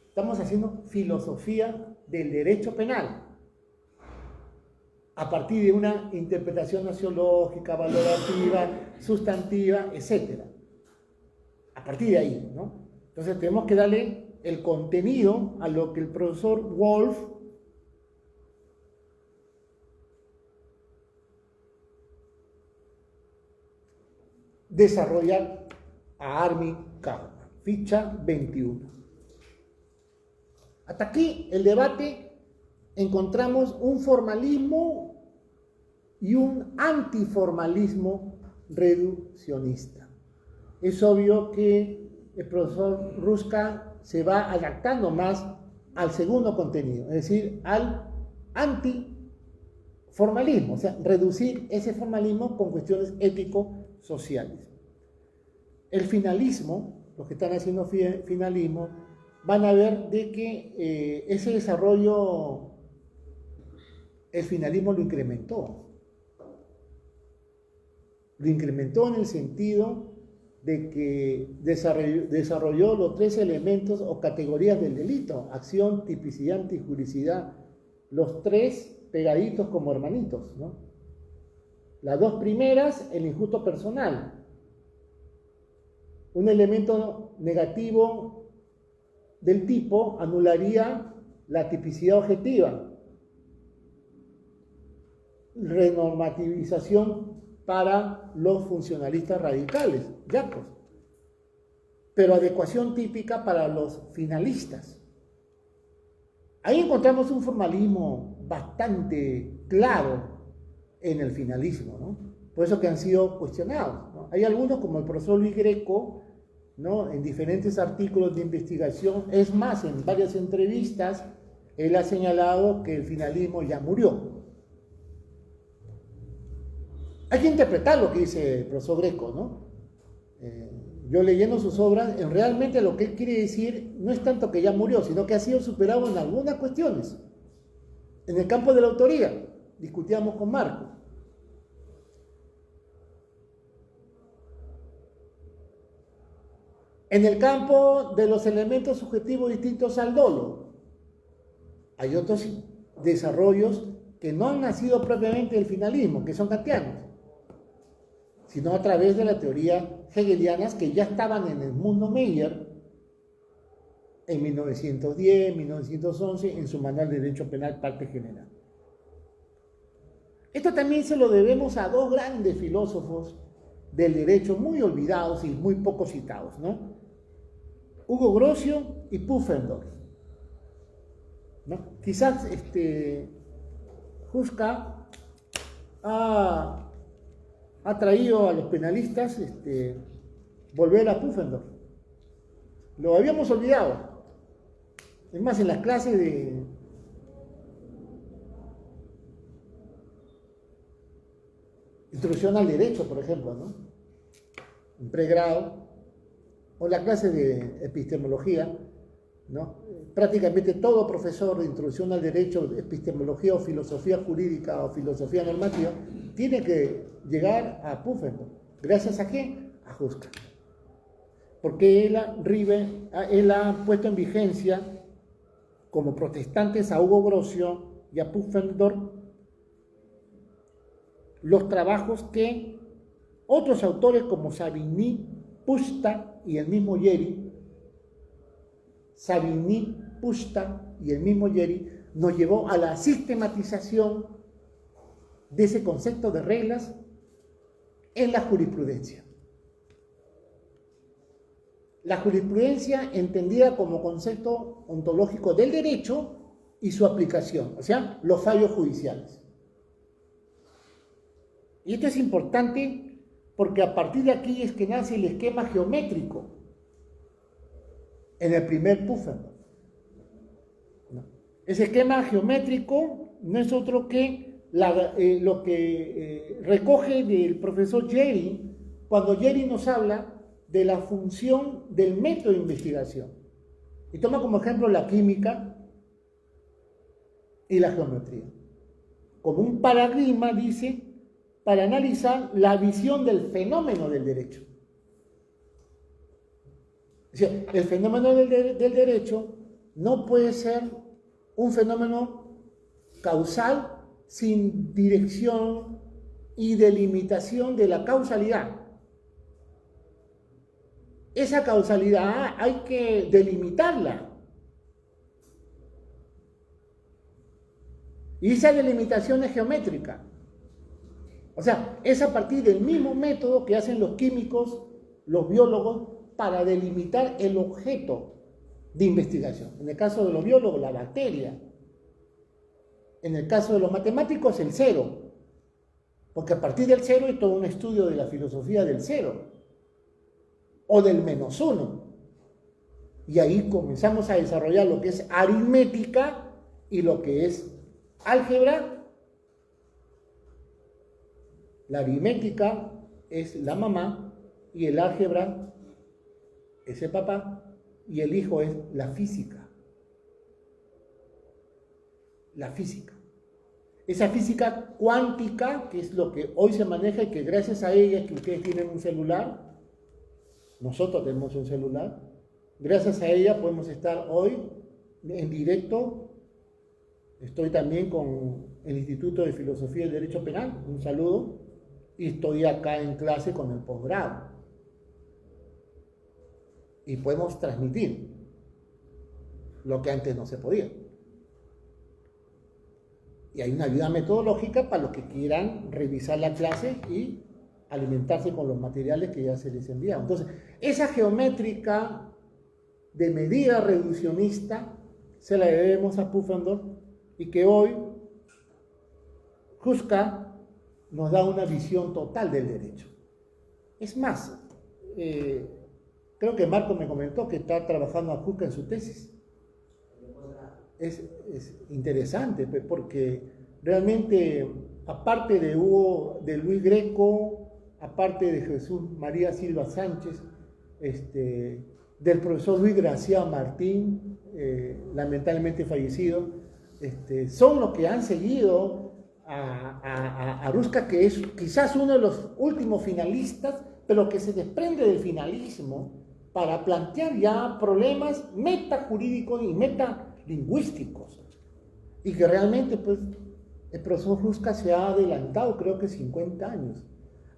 Estamos haciendo filosofía del derecho penal a partir de una interpretación axiológica, valorativa, sustantiva, etc. A partir de ahí, ¿no? Entonces tenemos que darle el contenido a lo que el profesor Wolf desarrolla a Armin Kaufmann. Ficha 21. Hasta aquí el debate encontramos un formalismo y un antiformalismo reduccionista. Es obvio que el profesor Ruska se va adaptando más al segundo contenido, es decir, al antiformalismo, o sea, reducir ese formalismo con cuestiones ético-sociales. El finalismo, los que están haciendo finalismo, van a ver de que ese desarrollo, el finalismo lo incrementó. Lo incrementó en el sentido de que desarrolló los tres elementos o categorías del delito: acción, tipicidad, antijuricidad. Los tres pegaditos como hermanitos, ¿no? Las dos primeras, el injusto personal. Un elemento negativo del tipo anularía la tipicidad objetiva. Renormativización para los funcionalistas radicales, yacos. Pero adecuación típica para los finalistas. Ahí encontramos un formalismo bastante claro en el finalismo, ¿no? Por eso que han sido cuestionados, ¿no? Hay algunos, como el profesor Luis Greco, ¿no? En diferentes artículos de investigación, es más, en varias entrevistas, él ha señalado que el finalismo ya murió. Hay que interpretar lo que dice el profesor Greco, ¿no? Yo leyendo sus obras, realmente lo que él quiere decir no es tanto que ya murió, sino que ha sido superado en algunas cuestiones. En el campo de la autoría, discutíamos con Marco. En el campo de los elementos subjetivos distintos al dolo, hay otros desarrollos que no han nacido propiamente del finalismo, que son kantianos, sino a través de la teoría hegelianas que ya estaban en el mundo Meyer en 1910, 1911, en su manual de Derecho Penal, parte general. Esto también se lo debemos a dos grandes filósofos del derecho muy olvidados y muy poco citados, ¿no? Hugo Grocio y Pufendorf, ¿no? Quizás Huska ha traído a los penalistas volver a Pufendorf. Lo habíamos olvidado. Es más, en las clases de introducción al derecho, por ejemplo, ¿no? En pregrado, o la clase de epistemología, ¿no? Prácticamente todo profesor de introducción al derecho, epistemología o filosofía jurídica o filosofía normativa, tiene que llegar a Pufendorf. ¿Gracias a qué? A Huska. porque él ha puesto en vigencia como protestantes a Hugo Grocio y a Pufendorf los trabajos que otros autores como Savigny, Pusta y el mismo Yeri, nos llevó a la sistematización de ese concepto de reglas en la jurisprudencia. La jurisprudencia entendida como concepto ontológico del derecho y su aplicación, o sea, los fallos judiciales. Y esto es importante porque a partir de aquí es que nace el esquema geométrico en el primer Pufendorf. Ese esquema geométrico no es otro que lo que recoge del profesor Yeri cuando Yeri nos habla de la función del método de investigación. Y toma como ejemplo la química y la geometría. Como un paradigma, dice, para analizar la visión del fenómeno del derecho. O sea, el fenómeno del derecho no puede ser un fenómeno causal sin dirección y delimitación de la causalidad. Esa causalidad hay que delimitarla. Y esa delimitación es geométrica. O sea, es a partir del mismo método que hacen los químicos, los biólogos, para delimitar el objeto de investigación. En el caso de los biólogos, la bacteria. En el caso de los matemáticos, el cero. Porque a partir del cero hay todo un estudio de la filosofía del cero. O del menos uno. Y ahí comenzamos a desarrollar lo que es aritmética y lo que es álgebra. La aritmética es la mamá y el álgebra es el papá y el hijo es la física. La física. Esa física cuántica, que es lo que hoy se maneja y que gracias a ella es que ustedes tienen un celular, nosotros tenemos un celular, gracias a ella podemos estar hoy en directo. Estoy también con el Instituto de Filosofía y Derecho Penal, un saludo, y estoy acá en clase con el posgrado. Y podemos transmitir lo que antes no se podía. Y hay una ayuda metodológica para los que quieran revisar la clase y alimentarse con los materiales que ya se les enviaron. Entonces, esa geométrica de medida reduccionista se la debemos a Pufendorf y que hoy Huska nos da una visión total del derecho. Es más, creo que Marco me comentó que está trabajando a Huska en su tesis. Es interesante porque realmente, aparte de Luis Greco, aparte de Jesús María Silva Sánchez, del profesor Luis Gracián Martín, lamentablemente fallecido, son los que han seguido a Huska, que es quizás uno de los últimos finalistas, pero que se desprende del finalismo para plantear ya problemas metajurídicos y metalingüísticos. Y que realmente, pues, el profesor Huska se ha adelantado, creo que 50 años.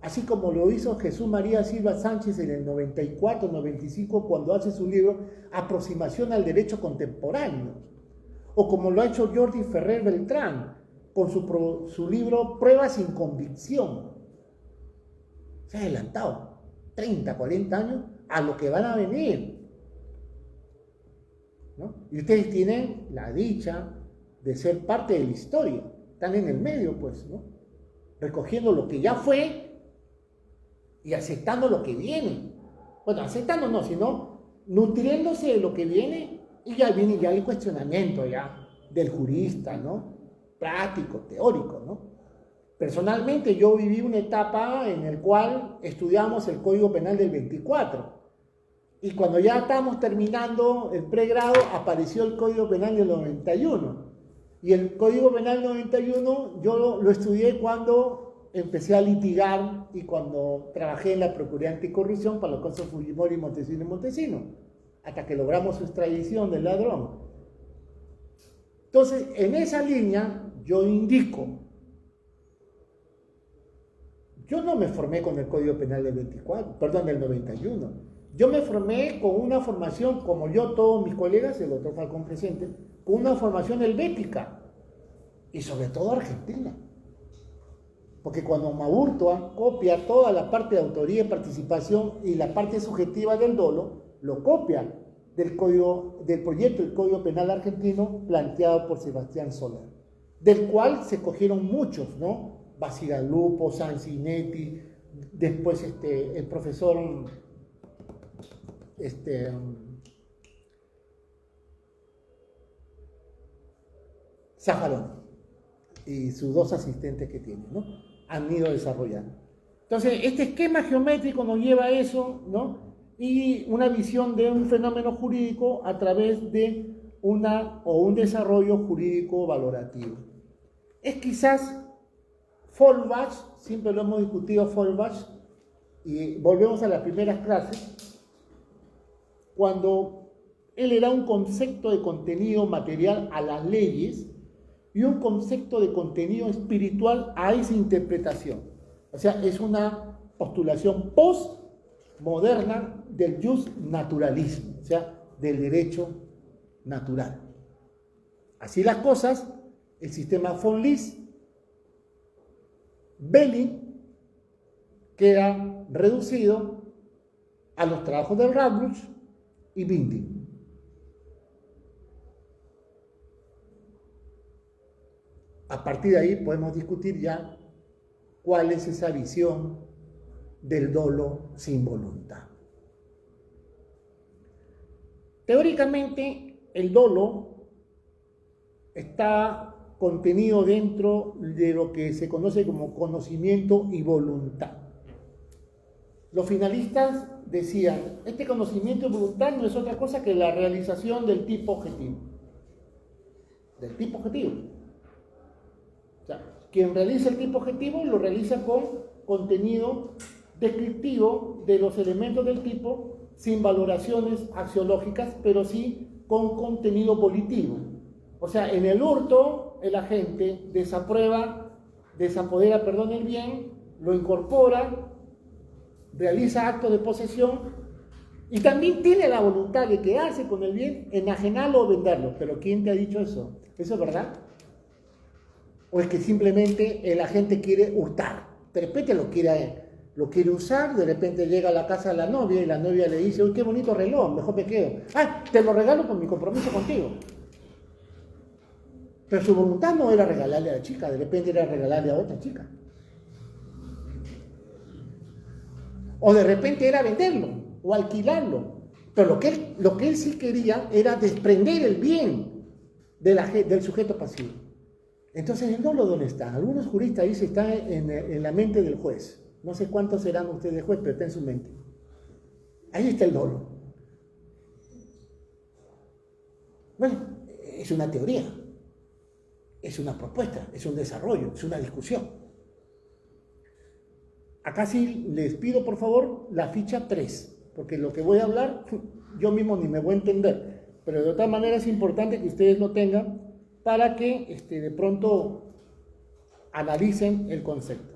Así como lo hizo Jesús María Silva Sánchez en el 94, 95, cuando hace su libro Aproximación al Derecho Contemporáneo. O como lo ha hecho Jordi Ferrer Beltrán con su libro Pruebas sin Convicción. Se ha adelantado 30, 40 años a lo que van a venir, ¿no? Y ustedes tienen la dicha de ser parte de la historia. Están en el medio, pues, ¿no? Recogiendo lo que ya fue y aceptando lo que viene. Bueno, aceptando no, sino nutriéndose de lo que viene, y ya viene ya el cuestionamiento ya del jurista, ¿no? Práctico, teórico, ¿no? Personalmente yo viví una etapa en la cual estudiamos el Código Penal del 24. Y cuando ya estábamos terminando el pregrado, apareció el Código Penal del 91. Y el Código Penal 91 yo lo estudié cuando empecé a litigar y cuando trabajé en la Procuraduría Anticorrupción para los casos Fujimori, Montesino y Montesino, hasta que logramos su extradición del ladrón. Entonces, en esa línea yo indico, yo no me formé con el Código Penal del 91. Yo me formé con una formación, como yo, todos mis colegas, el doctor Falcón presente, con una formación helvética y sobre todo argentina. Porque cuando Maurtua copia toda la parte de autoría y participación y la parte subjetiva del dolo, lo copia del proyecto del Código Penal argentino planteado por Sebastián Soler, del cual se cogieron muchos, ¿no? Basigalupo, Sancinetti, después el profesor Zaffaroni y sus dos asistentes que tiene, ¿no? Han ido desarrollando. Entonces, este esquema geométrico nos lleva a eso, ¿no? Y una visión de un fenómeno jurídico a través de un desarrollo jurídico valorativo. Es quizás Feuerbach, siempre lo hemos discutido Feuerbach, y volvemos a las primeras clases, cuando él le da un concepto de contenido material a las leyes y un concepto de contenido espiritual a esa interpretación. O sea, es una postulación postmoderna del jus naturalismo, o sea, del derecho natural. Así las cosas, el sistema von Lis, Belling queda reducido a los trabajos de Radbruch y Binding. A partir de ahí podemos discutir ya cuál es esa visión del dolo sin voluntad. Teóricamente, el dolo está contenido dentro de lo que se conoce como conocimiento y voluntad. Los finalistas decían, este conocimiento y voluntad no es otra cosa que la realización del tipo objetivo. Del tipo objetivo. O sea, quien realiza el tipo objetivo lo realiza con contenido descriptivo de los elementos del tipo, sin valoraciones axiológicas, pero sí con contenido volitivo. O sea, en el hurto, el agente desapodera el bien, lo incorpora, realiza actos de posesión y también tiene la voluntad de quedarse con el bien, enajenarlo o venderlo. Pero ¿quién te ha dicho eso? ¿Eso es verdad? ¿O es que simplemente el agente quiere hurtar? De repente lo quiere usar, de repente llega a la casa de la novia y la novia le dice, uy, qué bonito reloj, mejor me quedo. Ah, te lo regalo por mi compromiso contigo. Pero su voluntad no era regalarle a la chica, de repente era regalarle a otra chica. O de repente era venderlo o alquilarlo. Pero lo que él sí quería era desprender el bien del sujeto pasivo. Entonces el dolo, ¿dónde está? Algunos juristas dicen que está en la mente del juez. No sé cuántos serán ustedes juez, pero está en su mente. Ahí está el dolo. Bueno, es una teoría, es una propuesta, es un desarrollo, es una discusión. Acá sí les pido por favor la ficha 3, porque lo que voy a hablar yo mismo ni me voy a entender, pero de otra manera es importante que ustedes lo tengan para que de pronto analicen el concepto.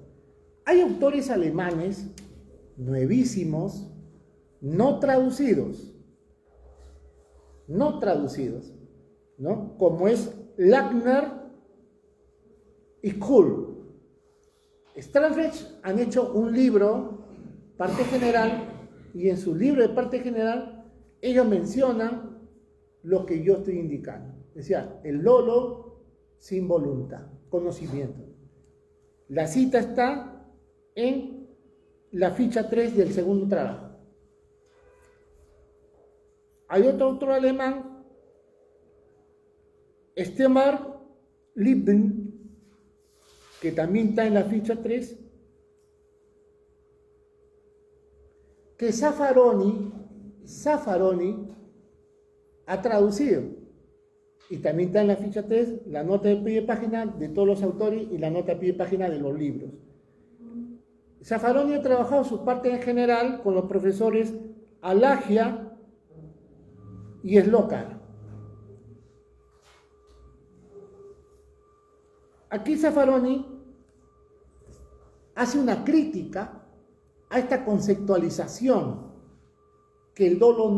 Hay autores alemanes nuevísimos, no traducidos, ¿no? Como es Lackner y Kuhl. Strafrecht han hecho un libro, parte general, y en su libro de parte general ellos mencionan lo que yo estoy indicando. Decía, el dolo sin voluntad, conocimiento. La cita está en la ficha 3 del segundo trabajo. Hay otro autor alemán, Stemmer Liebden, que también está en la ficha 3, que Zaffaroni ha traducido. Y también está en la ficha 3 la nota de pie de página de todos los autores y la nota de pie de página de los libros. Zaffaroni ha trabajado su parte en general con los profesores Alagia y Slokar. Aquí Zaffaroni hace una crítica a esta conceptualización que al dolo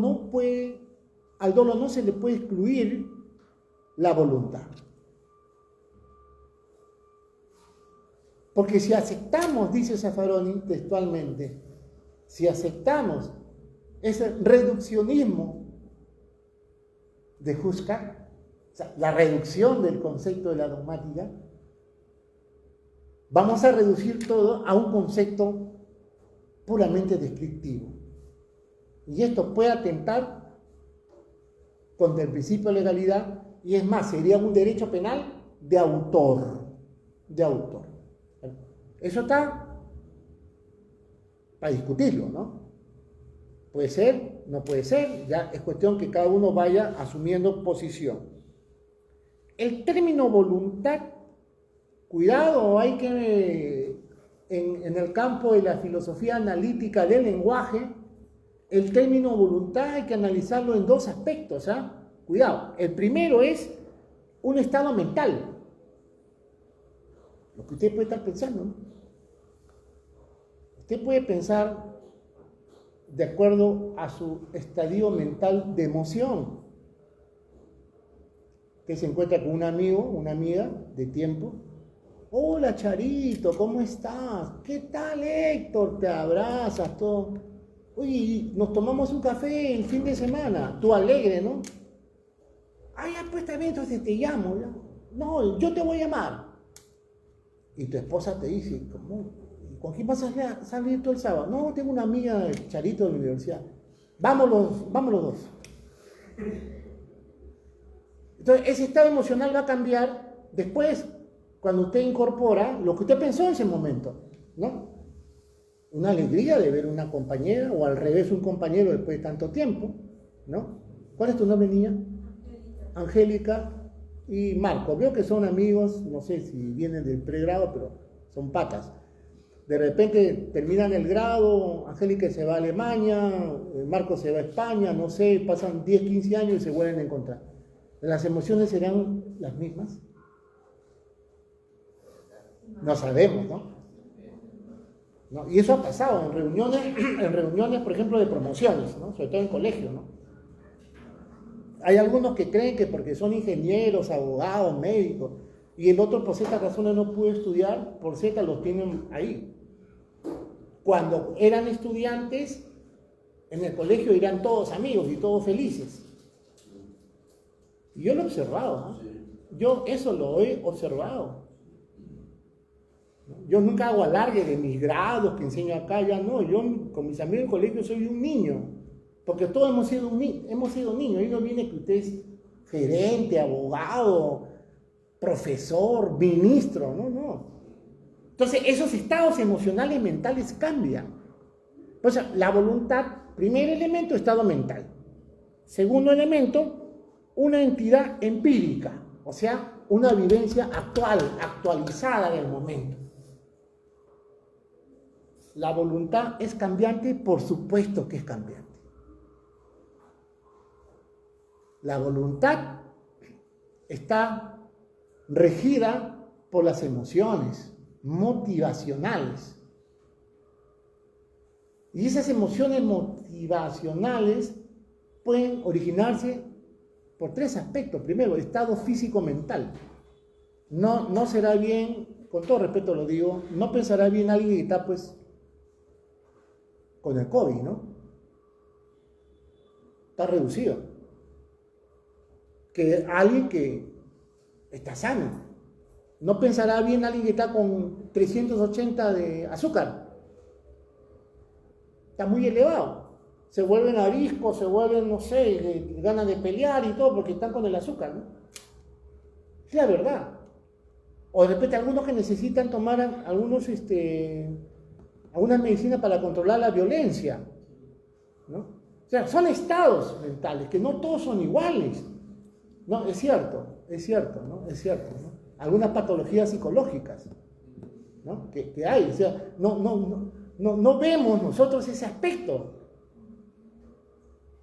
no se le puede excluir la voluntad. Porque si aceptamos, dice Zaffaroni textualmente, si aceptamos ese reduccionismo de Huxka, o sea, la reducción del concepto de la dogmática, vamos a reducir todo a un concepto puramente descriptivo. Y esto puede atentar contra el principio de legalidad, y es más, sería un derecho penal de autor. Eso está para discutirlo, ¿no? Puede ser, no puede ser, ya es cuestión que cada uno vaya asumiendo posición. El término voluntad, cuidado, hay que, en el campo de la filosofía analítica del lenguaje, el término voluntad hay que analizarlo en dos aspectos, ¿ah? Cuidado, el primero es un estado mental, lo que usted puede estar pensando, ¿no? Usted puede pensar de acuerdo a su estadio mental de emoción. Usted se encuentra con un amigo, una amiga de tiempo. Hola Charito, ¿cómo estás? ¿Qué tal Héctor? Te abrazas, todo. Oye, nos tomamos un café el fin de semana. Tú alegre, ¿no? Ah, ya, pues está bien, entonces te llamo. ¿Ya? No, yo te voy a llamar. Y tu esposa te dice, ¿cómo? ¿Con quién vas a salir todo el sábado? No, tengo una amiga de Charito de la universidad. Vámonos los dos. Entonces, ese estado emocional va a cambiar después, cuando usted incorpora lo que usted pensó en ese momento, ¿no? Una alegría de ver una compañera, o al revés, un compañero después de tanto tiempo, ¿no? ¿Cuál es tu nombre, niña? Angélica y Marco. Veo que son amigos, no sé si vienen del pregrado, pero son patas. De repente terminan el grado, Angélica se va a Alemania, Marco se va a España, no sé, pasan 10, 15 años y se vuelven a encontrar. ¿Las emociones serán las mismas? No sabemos, ¿no? Y eso ha pasado en reuniones, por ejemplo, de promociones, ¿no? Sobre todo en colegio, ¿no? Hay algunos que creen que porque son ingenieros, abogados, médicos, y el otro por ciertas razones no pudo estudiar, por ciertas los tienen ahí. Cuando eran estudiantes, en el colegio eran todos amigos y todos felices. Y yo lo he observado, ¿no? Yo eso lo he observado. Yo nunca hago alarde de mis grados que enseño acá, ya no. Yo con mis amigos del colegio soy un niño, porque todos hemos sido niños. Ahí no viene que usted es gerente, abogado, profesor, ministro, no. Entonces, esos estados emocionales mentales cambian. O sea, la voluntad, primer elemento, estado mental. Segundo elemento, una entidad empírica, o sea, una vivencia actualizada del momento. La voluntad es cambiante, por supuesto que es cambiante. La voluntad está regida por las emociones motivacionales. Y esas emociones motivacionales pueden originarse por tres aspectos. Primero, estado físico-mental. No será bien, con todo respeto lo digo, no pensará bien alguien que está pues con el COVID, ¿no? Está reducido. Que alguien que está sano. No pensará bien alguien que está con 380 de azúcar. Está muy elevado. Se vuelven ariscos, se vuelven, no sé, ganas de pelear y todo porque están con el azúcar, ¿no? Es la verdad. O de repente algunos que necesitan tomar algunas medicinas para controlar la violencia, ¿no? O sea, son estados mentales, que no todos son iguales. No, es cierto, ¿no? Es cierto, ¿no? Algunas patologías psicológicas, ¿no? Que hay, o sea, no vemos nosotros ese aspecto.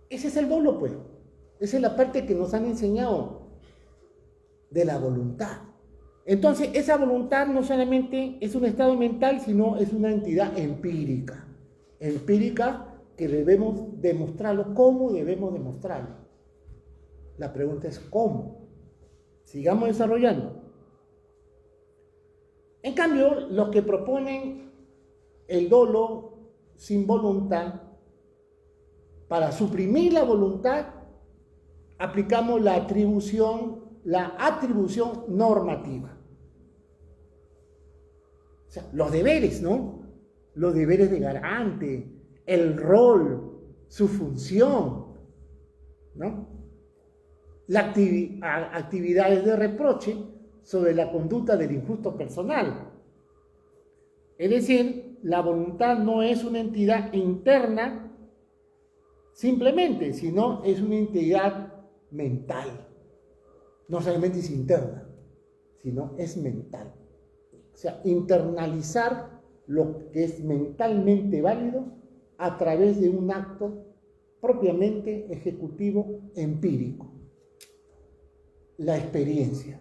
Ese es el dolo, pues. Esa es la parte que nos han enseñado de la voluntad. Entonces, esa voluntad no solamente es un estado mental, sino es una entidad empírica. Empírica que debemos demostrarlo. ¿Cómo debemos demostrarlo? La pregunta es ¿cómo? Sigamos desarrollando. En cambio, los que proponen el dolo sin voluntad, para suprimir la voluntad, aplicamos la atribución normativa. O sea, los deberes, ¿no? Los deberes de garante, el rol, su función, ¿no? Las actividades de reproche sobre la conducta del injusto personal. Es decir, la voluntad no es una entidad interna simplemente, sino es una entidad mental. No solamente es interna, sino es mental. O sea, internalizar lo que es mentalmente válido a través de un acto propiamente ejecutivo empírico. La experiencia.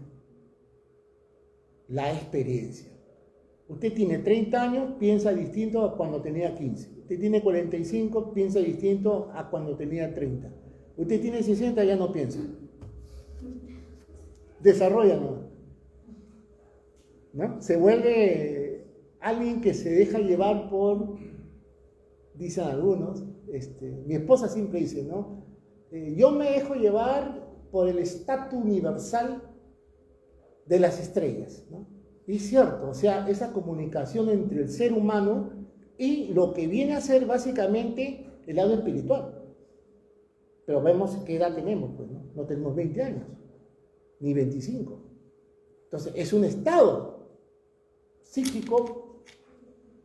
La experiencia. Usted tiene 30 años, piensa distinto a cuando tenía 15. Usted tiene 45, piensa distinto a cuando tenía 30. Usted tiene 60, ya no piensa. Desarrolla, ¿no? Se vuelve alguien que se deja llevar por, dicen algunos, mi esposa siempre dice, ¿no? Yo me dejo llevar por el estatus universal de las estrellas, ¿no? Y es cierto, o sea, esa comunicación entre el ser humano y lo que viene a ser básicamente el lado espiritual. Pero vemos qué edad tenemos, pues, ¿no? No tenemos 20 años, ni 25. Entonces, es un estado psíquico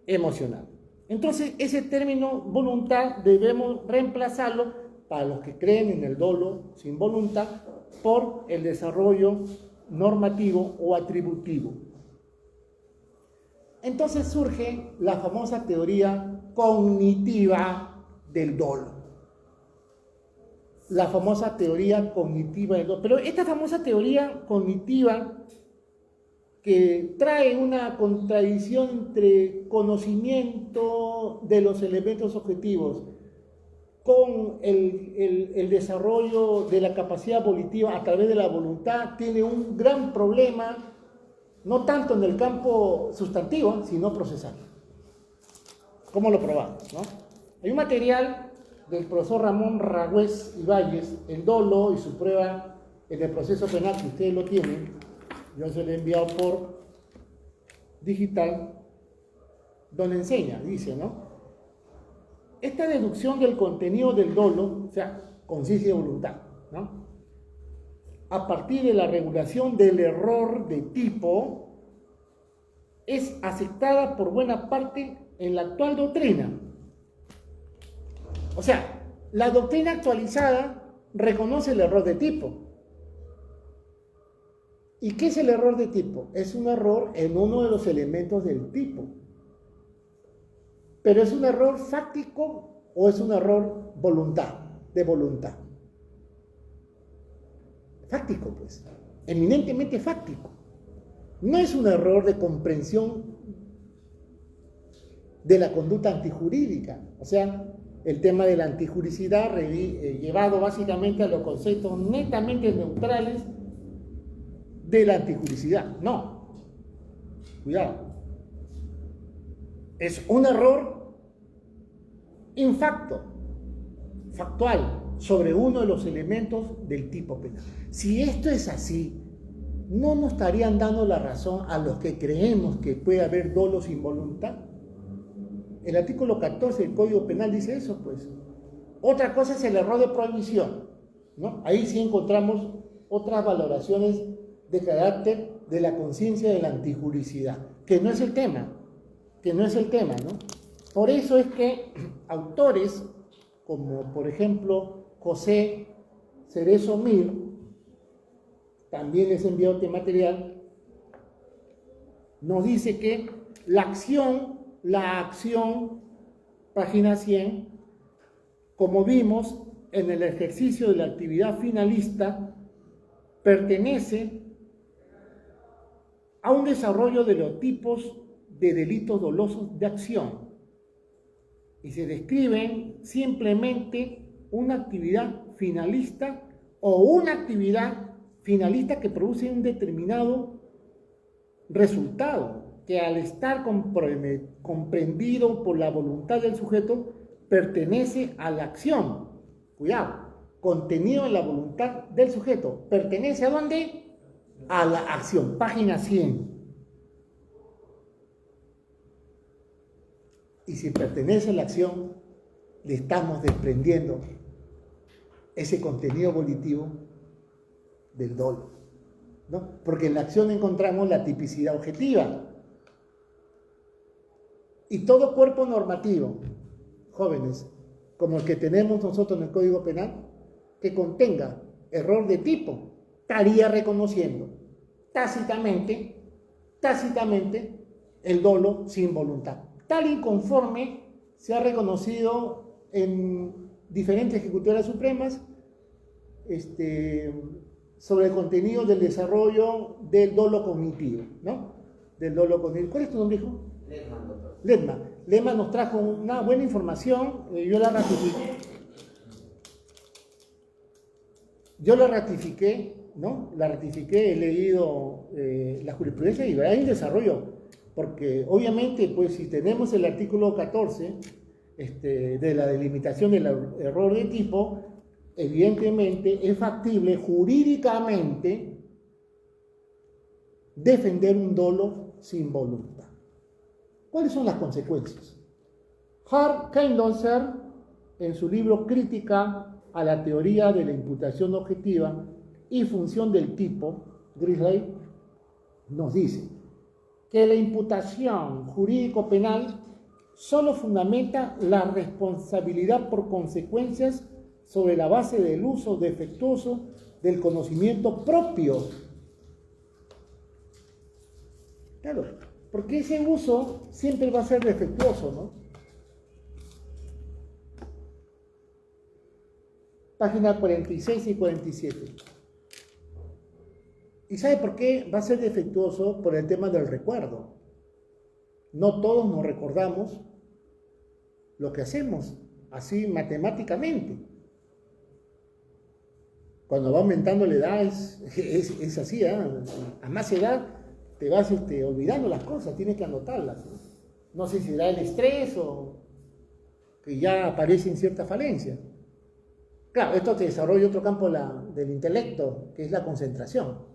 emocional. Entonces, ese término voluntad debemos reemplazarlo, para los que creen en el dolo sin voluntad, por el desarrollo normativo o atributivo. Entonces surge la famosa teoría cognitiva del dolo. La famosa teoría cognitiva del dolo. Pero esta famosa teoría cognitiva, que trae una contradicción entre conocimiento de los elementos objetivos con el desarrollo de la capacidad volitiva a través de la voluntad, tiene un gran problema, no tanto en el campo sustantivo, sino procesal. ¿Cómo lo probamos, no? Hay un material del profesor Ramón Ragüez Ibáñez, el dolo y su prueba en el proceso penal, que ustedes lo tienen. Yo se lo he enviado por digital, donde enseña, dice, ¿no? Esta deducción del contenido del dolo, o sea, conciencia y voluntad, ¿no? A partir de la regulación del error de tipo, es aceptada por buena parte en la actual doctrina. O sea, la doctrina actualizada reconoce el error de tipo. ¿Y qué es el error de tipo? Es un error en uno de los elementos del tipo. ¿Pero es un error fáctico o es un error de voluntad? Fáctico, pues. Eminentemente fáctico. No es un error de comprensión de la conducta antijurídica. O sea, el tema de la antijuricidad llevado básicamente a los conceptos netamente neutrales de la antijuricidad. No. Cuidado. Es un error factual, sobre uno de los elementos del tipo penal. Si esto es así, ¿no nos estarían dando la razón a los que creemos que puede haber dolo sin voluntad? El artículo 14 del Código Penal dice eso, pues. Otra cosa es el error de prohibición, ¿no? Ahí sí encontramos otras valoraciones de carácter de la conciencia de la antijuricidad, que no es el tema, ¿no? Por eso es que autores como, por ejemplo, José Cerezo Mir, también les he enviado este material, nos dice que la acción la acción, página 100, como vimos en el ejercicio de la actividad finalista, pertenece a un desarrollo de los tipos de delitos dolosos de acción y se describen simplemente una actividad finalista o una actividad finalista que produce un determinado resultado que al estar comprendido por la voluntad del sujeto pertenece a la acción. Cuidado, contenido en la voluntad del sujeto. ¿Pertenece a dónde? A la acción. Página 100. Y si pertenece a la acción, le estamos desprendiendo ese contenido volitivo del dolo, ¿no? Porque en la acción encontramos la tipicidad objetiva. Y todo cuerpo normativo, jóvenes, como el que tenemos nosotros en el Código Penal, que contenga error de tipo, estaría reconociendo tácitamente el dolo sin voluntad. Tal y conforme se ha reconocido en diferentes ejecutoras supremas sobre el contenido del desarrollo del dolo cognitivo, ¿no? Del dolo cognitivo. ¿Cuál es tu nombre, hijo? Ledman, doctor. Ledman nos trajo una buena información, yo la ratifiqué, ¿no? La ratifiqué, he leído la jurisprudencia y hay un desarrollo, porque obviamente, pues si tenemos el artículo 14 de la delimitación del error de tipo, evidentemente es factible jurídicamente defender un dolo sin voluntad. ¿Cuáles son las consecuencias? Hart Keindorfer, en su libro Crítica a la teoría de la imputación objetiva y función del tipo, Grisley, nos dice que la imputación jurídico-penal solo fundamenta la responsabilidad por consecuencias sobre la base del uso defectuoso del conocimiento propio. Claro, porque ese uso siempre va a ser defectuoso, ¿no? Página 46 y 47. ¿Y sabe por qué va a ser defectuoso? Por el tema del recuerdo. No todos nos recordamos lo que hacemos, así matemáticamente. Cuando va aumentando la edad es así, ¿eh? A más edad te vas olvidando las cosas, tienes que anotarlas, ¿no? No sé si será el estrés o que ya aparecen ciertas falencias. Claro, esto te desarrolla otro campo del intelecto, que es la concentración,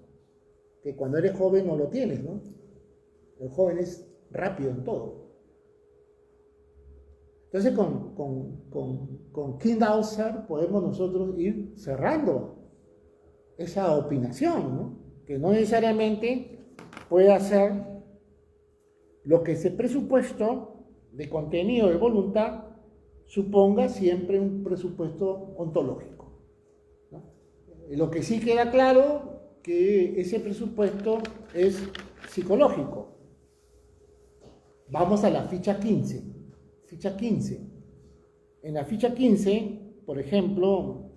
que cuando eres joven no lo tienes, ¿no? El joven es rápido en todo. Entonces con Keindorfer podemos nosotros ir cerrando esa opinación, ¿no? Que no necesariamente puede ser lo que ese presupuesto de contenido de voluntad suponga siempre un presupuesto ontológico, ¿no? Lo que sí queda claro que ese presupuesto es psicológico. Vamos a la ficha 15. Ficha 15. En la ficha 15, por ejemplo,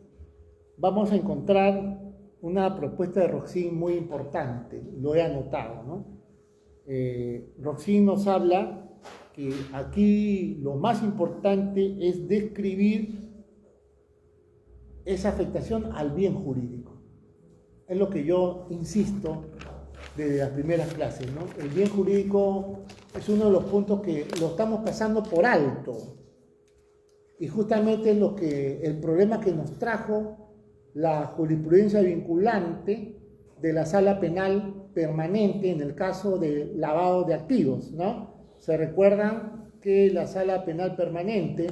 vamos a encontrar una propuesta de Roxin muy importante, lo he anotado, ¿no? Roxin nos habla que aquí lo más importante es describir esa afectación al bien jurídico. Es lo que yo insisto desde las primeras clases, ¿no? El bien jurídico es uno de los puntos que lo estamos pasando por alto. Y justamente es el problema que nos trajo la jurisprudencia vinculante de la sala penal permanente en el caso de lavado de activos, ¿no? Se recuerdan que la sala penal permanente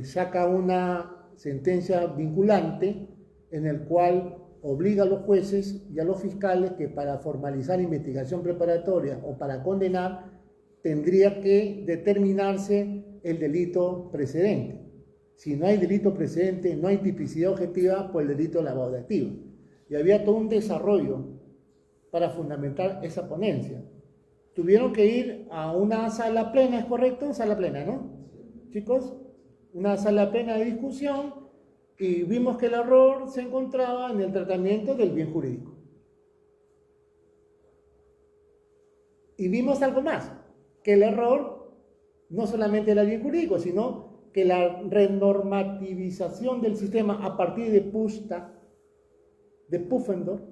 saca una sentencia vinculante en el cual obliga a los jueces y a los fiscales que para formalizar investigación preparatoria o para condenar tendría que determinarse el delito precedente. Si no hay delito precedente, no hay tipicidad objetiva por el delito de lavado de activos. Y había todo un desarrollo para fundamentar esa ponencia. tuvieron que ir a una sala plena, ¿es correcto? Sala plena, ¿no? Chicos, una sala plena de discusión y vimos que el error se encontraba en el tratamiento del bien jurídico. Y vimos algo más, que el error no solamente era el bien jurídico, sino que la renormativización del sistema a partir de Pusta, de Pufendorf,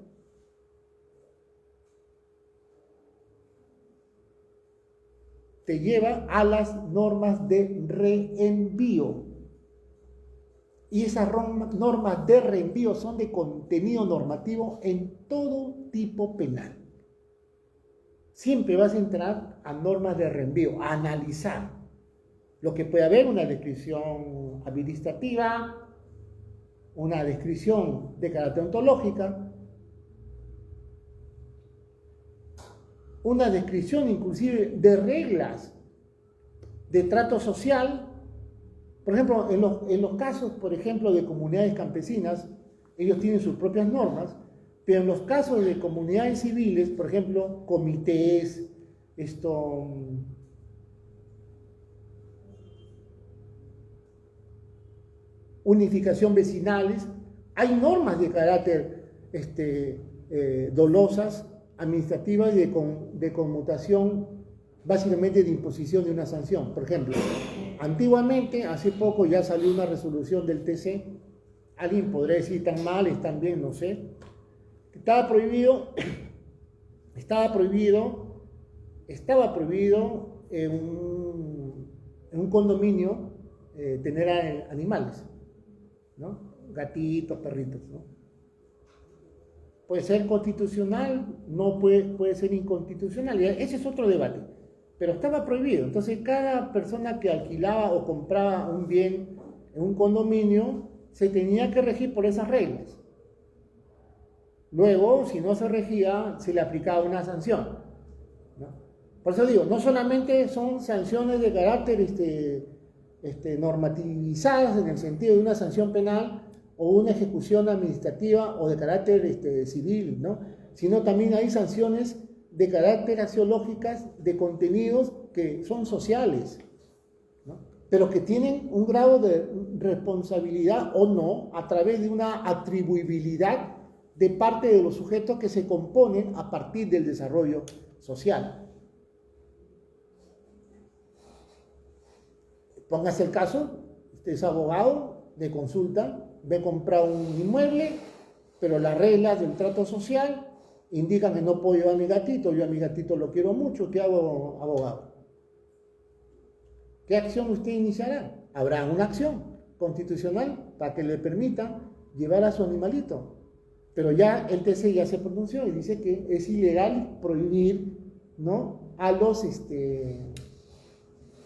te lleva a las normas de reenvío. Y esas normas de reenvío son de contenido normativo en todo tipo penal. Siempre vas a entrar a normas de reenvío, a analizar lo que puede haber, una descripción administrativa, una descripción de carácter ontológica, una descripción inclusive de reglas de trato social. Por ejemplo, en los casos, por ejemplo, de comunidades campesinas, ellos tienen sus propias normas, pero en los casos de comunidades civiles, por ejemplo, comités, unificación vecinales, hay normas de carácter dolosas, administrativas y de conmutación, básicamente de imposición de una sanción. Por ejemplo, antiguamente, hace poco ya salió una resolución del TC, alguien podría decir tan mal, están bien, no sé, estaba prohibido en un condominio tener animales, ¿no? Gatitos, perritos, ¿no? Puede ser constitucional, no puede ser inconstitucional, ese es otro debate, pero estaba prohibido. Entonces cada persona que alquilaba o compraba un bien en un condominio se tenía que regir por esas reglas. Luego, si no se regía, se le aplicaba una sanción, ¿no? Por eso digo, no solamente son sanciones de carácter normativizadas en el sentido de una sanción penal o una ejecución administrativa o de carácter civil, ¿no? Sino también hay sanciones de carácter axiológicas de contenidos que son sociales, ¿no? Pero que tienen un grado de responsabilidad o no a través de una atribuibilidad de parte de los sujetos que se componen a partir del desarrollo social. Póngase el caso, usted es abogado, le consulta, ve a comprar un inmueble, pero las reglas del trato social indican que no puedo llevar a mi gatito, yo a mi gatito lo quiero mucho, ¿qué hago, abogado? ¿Qué acción usted iniciará? Habrá una acción constitucional para que le permita llevar a su animalito. Pero ya el TC ya se pronunció y dice que es ilegal prohibir, ¿no?, a los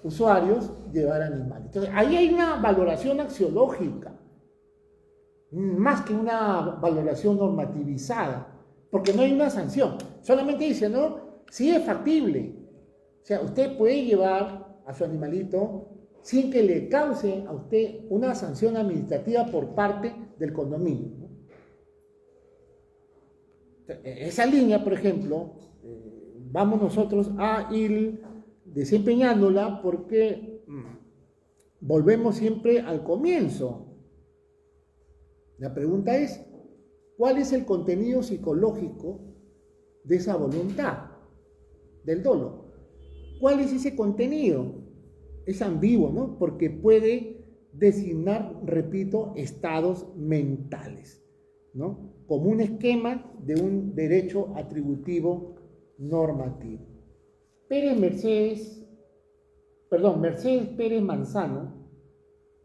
usuarios llevar animales. Entonces, ahí hay una valoración axiológica, más que una valoración normativizada, porque no hay una sanción. Solamente dice, ¿no?, sí es factible. O sea, usted puede llevar a su animalito sin que le cause a usted una sanción administrativa por parte del condominio, ¿no? Esa línea, por ejemplo, vamos nosotros a ir desempeñándola porque volvemos siempre al comienzo. La pregunta es, ¿cuál es el contenido psicológico de esa voluntad, del dolo? ¿Cuál es ese contenido? Es ambiguo, ¿no? Porque puede designar, repito, estados mentales, ¿no?, como un esquema de un derecho atributivo normativo. Mercedes Pérez Manzano,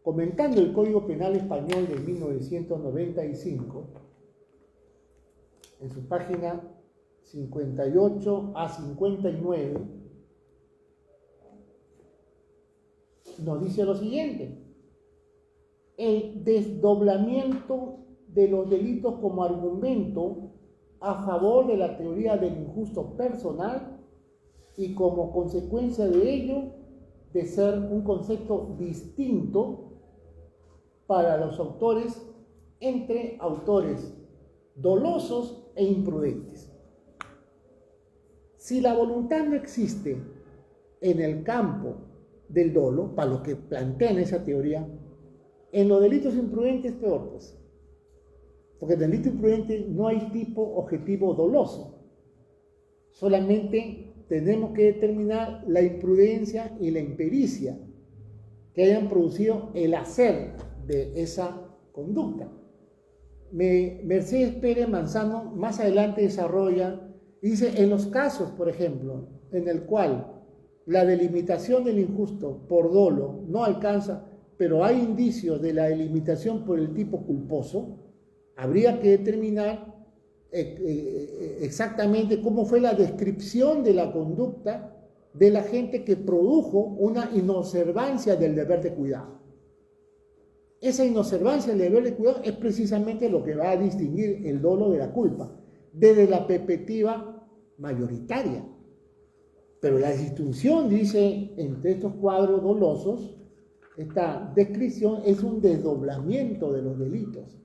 comentando el Código Penal Español de 1995, en su página 58 a 59, nos dice lo siguiente: el desdoblamiento de los delitos como argumento a favor de la teoría del injusto personal y como consecuencia de ello de ser un concepto distinto para los autores entre autores dolosos e imprudentes. Si la voluntad no existe en el campo del dolo, para lo que plantean esa teoría, en los delitos imprudentes peor, pues. Porque en el delito imprudente no hay tipo objetivo doloso. Solamente tenemos que determinar la imprudencia y la impericia que hayan producido el hacer de esa conducta. Mercedes Pérez Manzano más adelante desarrolla y dice, en los casos, por ejemplo, en el cual la delimitación del injusto por dolo no alcanza, pero hay indicios de la delimitación por el tipo culposo, habría que determinar exactamente cómo fue la descripción de la conducta de la gente que produjo una inobservancia del deber de cuidado. Esa inobservancia del deber de cuidado es precisamente lo que va a distinguir el dolo de la culpa, desde la perspectiva mayoritaria. Pero la distinción, dice, entre estos cuadros dolosos, esta descripción es un desdoblamiento de los delitos.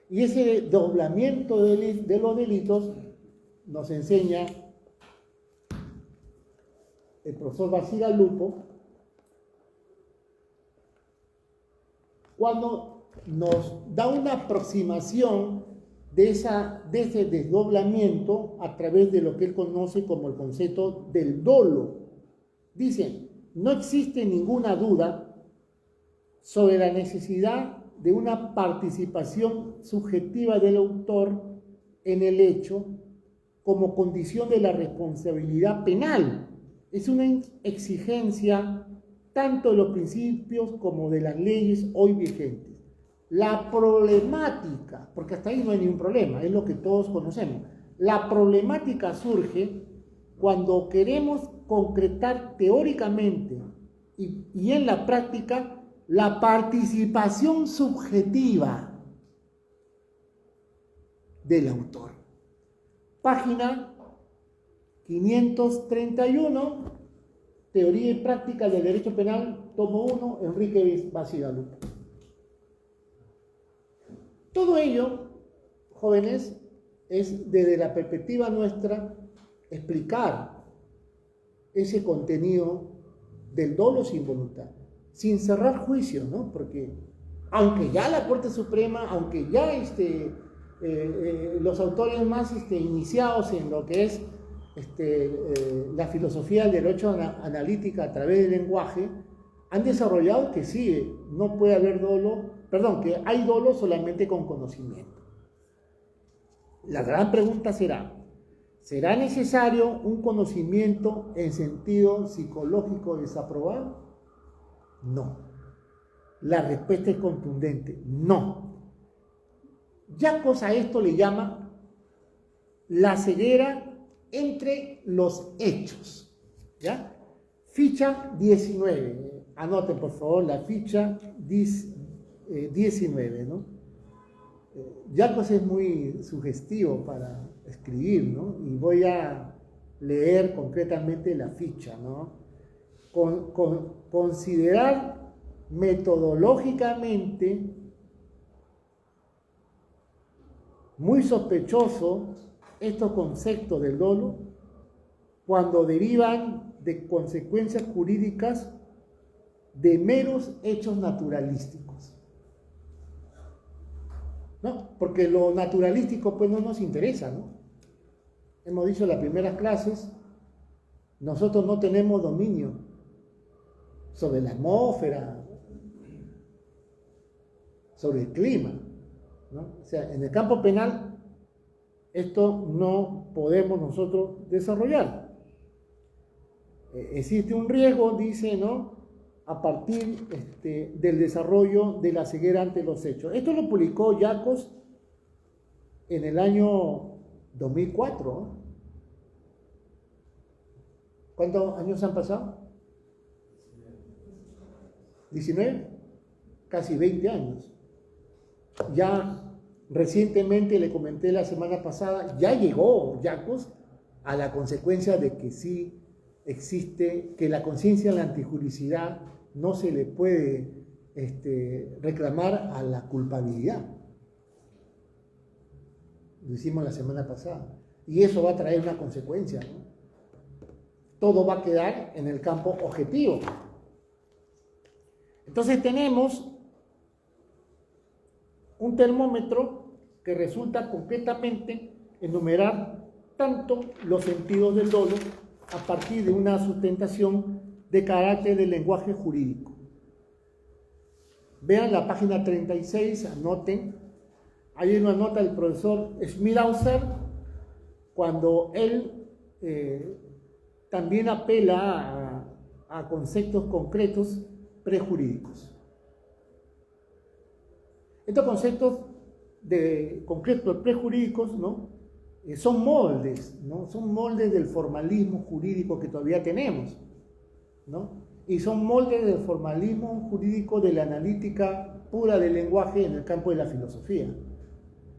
Y ese desdoblamiento de los delitos nos enseña el profesor Bacigalupo cuando nos da una aproximación de ese desdoblamiento a través de lo que él conoce como el concepto del dolo. Dicen, no existe ninguna duda sobre la necesidad de una participación subjetiva del autor en el hecho como condición de la responsabilidad penal. Es una exigencia tanto de los principios como de las leyes hoy vigentes. La problemática, porque hasta ahí no hay ningún problema, es lo que todos conocemos. La problemática surge cuando queremos concretar teóricamente y en la práctica la participación subjetiva del autor. Página 531, Teoría y Práctica del Derecho Penal, tomo 1, Enrique Bacigalupo. Todo ello, jóvenes, es desde la perspectiva nuestra explicar ese contenido del dolo sin voluntad, sin cerrar juicio, ¿no? Porque aunque ya la Corte Suprema, aunque ya los autores más iniciados en lo que es la filosofía del derecho analítica a través del lenguaje, han desarrollado que sí, no puede haber dolo, perdón, que hay dolo solamente con conocimiento. La gran pregunta ¿será necesario un conocimiento en sentido psicológico desaprobado? No. La respuesta es contundente, no. Jacobs a esto le llama la ceguera entre los hechos, ¿ya? Ficha 19, anoten por favor la ficha 19, ¿no? Jacobs es muy sugestivo para escribir, ¿no? Y voy a leer concretamente la ficha, ¿no? Considerar metodológicamente muy sospechoso estos conceptos del dolo cuando derivan de consecuencias jurídicas de meros hechos naturalísticos, ¿no? Porque lo naturalístico pues no nos interesa, ¿no? Hemos dicho en las primeras clases, nosotros no tenemos dominio sobre la atmósfera, sobre el clima, ¿no? O sea, en el campo penal esto no podemos nosotros desarrollar. Existe un riesgo, dice, ¿no?, a partir del desarrollo de la ceguera ante los hechos. Esto lo publicó Jacobs en el año 2004. ¿No? ¿Cuántos años han pasado? 19, casi 20 años. Ya recientemente, le comenté la semana pasada, ya llegó Jacobs a la consecuencia de que sí existe, que la conciencia de la antijuricidad no se le puede reclamar a la culpabilidad. Lo hicimos la semana pasada. Y eso va a traer una consecuencia, ¿no? todo va a quedar en el campo objetivo. Entonces tenemos un termómetro que resulta concretamente enumerar tanto los sentidos del dolo a partir de una sustentación de carácter del lenguaje jurídico. Vean la página 36, anoten. Hay una nota del profesor Schmidhauser cuando él también apela a conceptos concretos prejurídicos. Estos conceptos concretos prejurídicos, ¿no? Son moldes, ¿no? Son moldes del formalismo jurídico que todavía tenemos, ¿no? Y son moldes del formalismo jurídico de la analítica pura del lenguaje en el campo de la filosofía,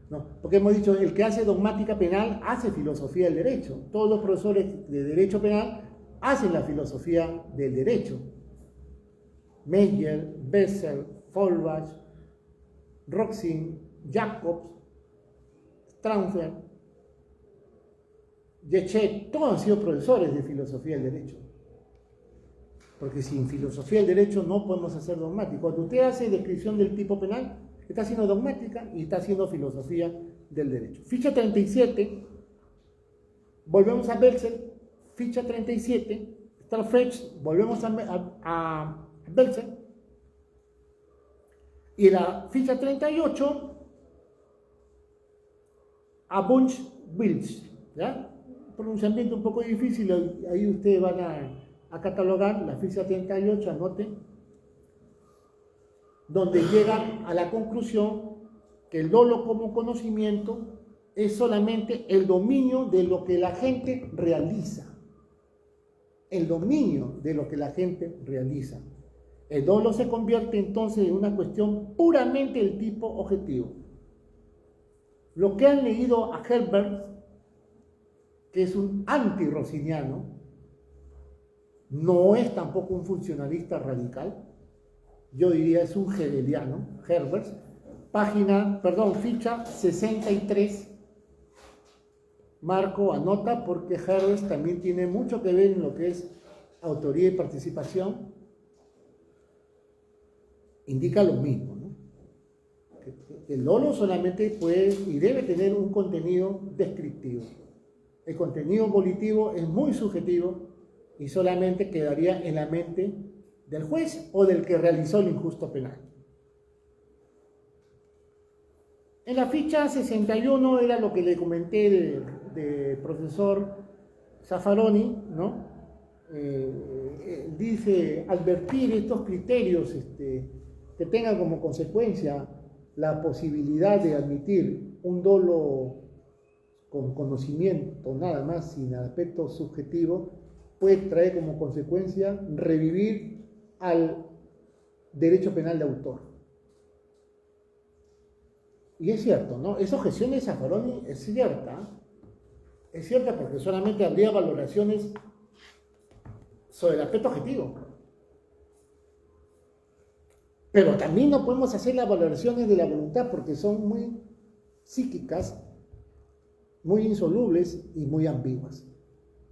¿no? Porque hemos dicho, el que hace dogmática penal hace filosofía del derecho. Todos los profesores de derecho penal hacen la filosofía del derecho. Meyer, Bessel, Feuerbach, Roxin, Jacobs, Strausser, Yechet, todos han sido profesores de filosofía del derecho. Porque sin filosofía del derecho no podemos hacer dogmática. Cuando usted hace descripción del tipo penal, está haciendo dogmática y está haciendo filosofía del derecho. Ficha 37, volvemos a Bessel, ficha 37, Starfetch, volvemos a Bessel, y la ficha 38 a Bunch-Wills, ¿ya? Pronunciamiento un poco difícil, ahí ustedes van a catalogar la ficha 38, anoten, donde llegan a la conclusión que el dolo como conocimiento es solamente el dominio de lo que la gente realiza. El dominio de lo que la gente realiza. El dolo se convierte entonces en una cuestión puramente del tipo objetivo. Lo que han leído a Herbert, que es un anti-rossiniano, no es tampoco un funcionalista radical, yo diría es un hegeliano, Herbert, ficha 63, marco, anota, porque Herbert también tiene mucho que ver en lo que es autoría y participación, indica lo mismo, ¿no? Que el dolo solamente puede y debe tener un contenido descriptivo. El contenido volitivo es muy subjetivo y solamente quedaría en la mente del juez o del que realizó el injusto penal. En la ficha 61 era lo que le comenté de profesor Zaffaroni, ¿no? Dice advertir estos criterios que tengan como consecuencia la posibilidad de admitir un dolo con conocimiento nada más sin aspecto subjetivo, puede traer como consecuencia revivir al derecho penal de autor. Y es cierto, ¿no? Esa objeción de Zaffaroni es cierta porque solamente habría valoraciones sobre el aspecto objetivo. Pero también no podemos hacer las valoraciones de la voluntad porque son muy psíquicas, muy insolubles y muy ambiguas,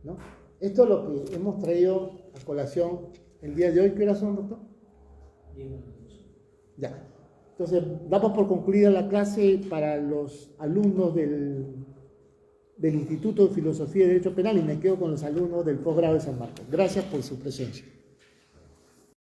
¿no? Esto es lo que hemos traído a colación el día de hoy. ¿Qué horas son, doctor? 10 minutos. Ya. Entonces, damos por concluida la clase para los alumnos del Instituto de Filosofía y Derecho Penal y me quedo con los alumnos del posgrado de San Marcos. Gracias por su presencia.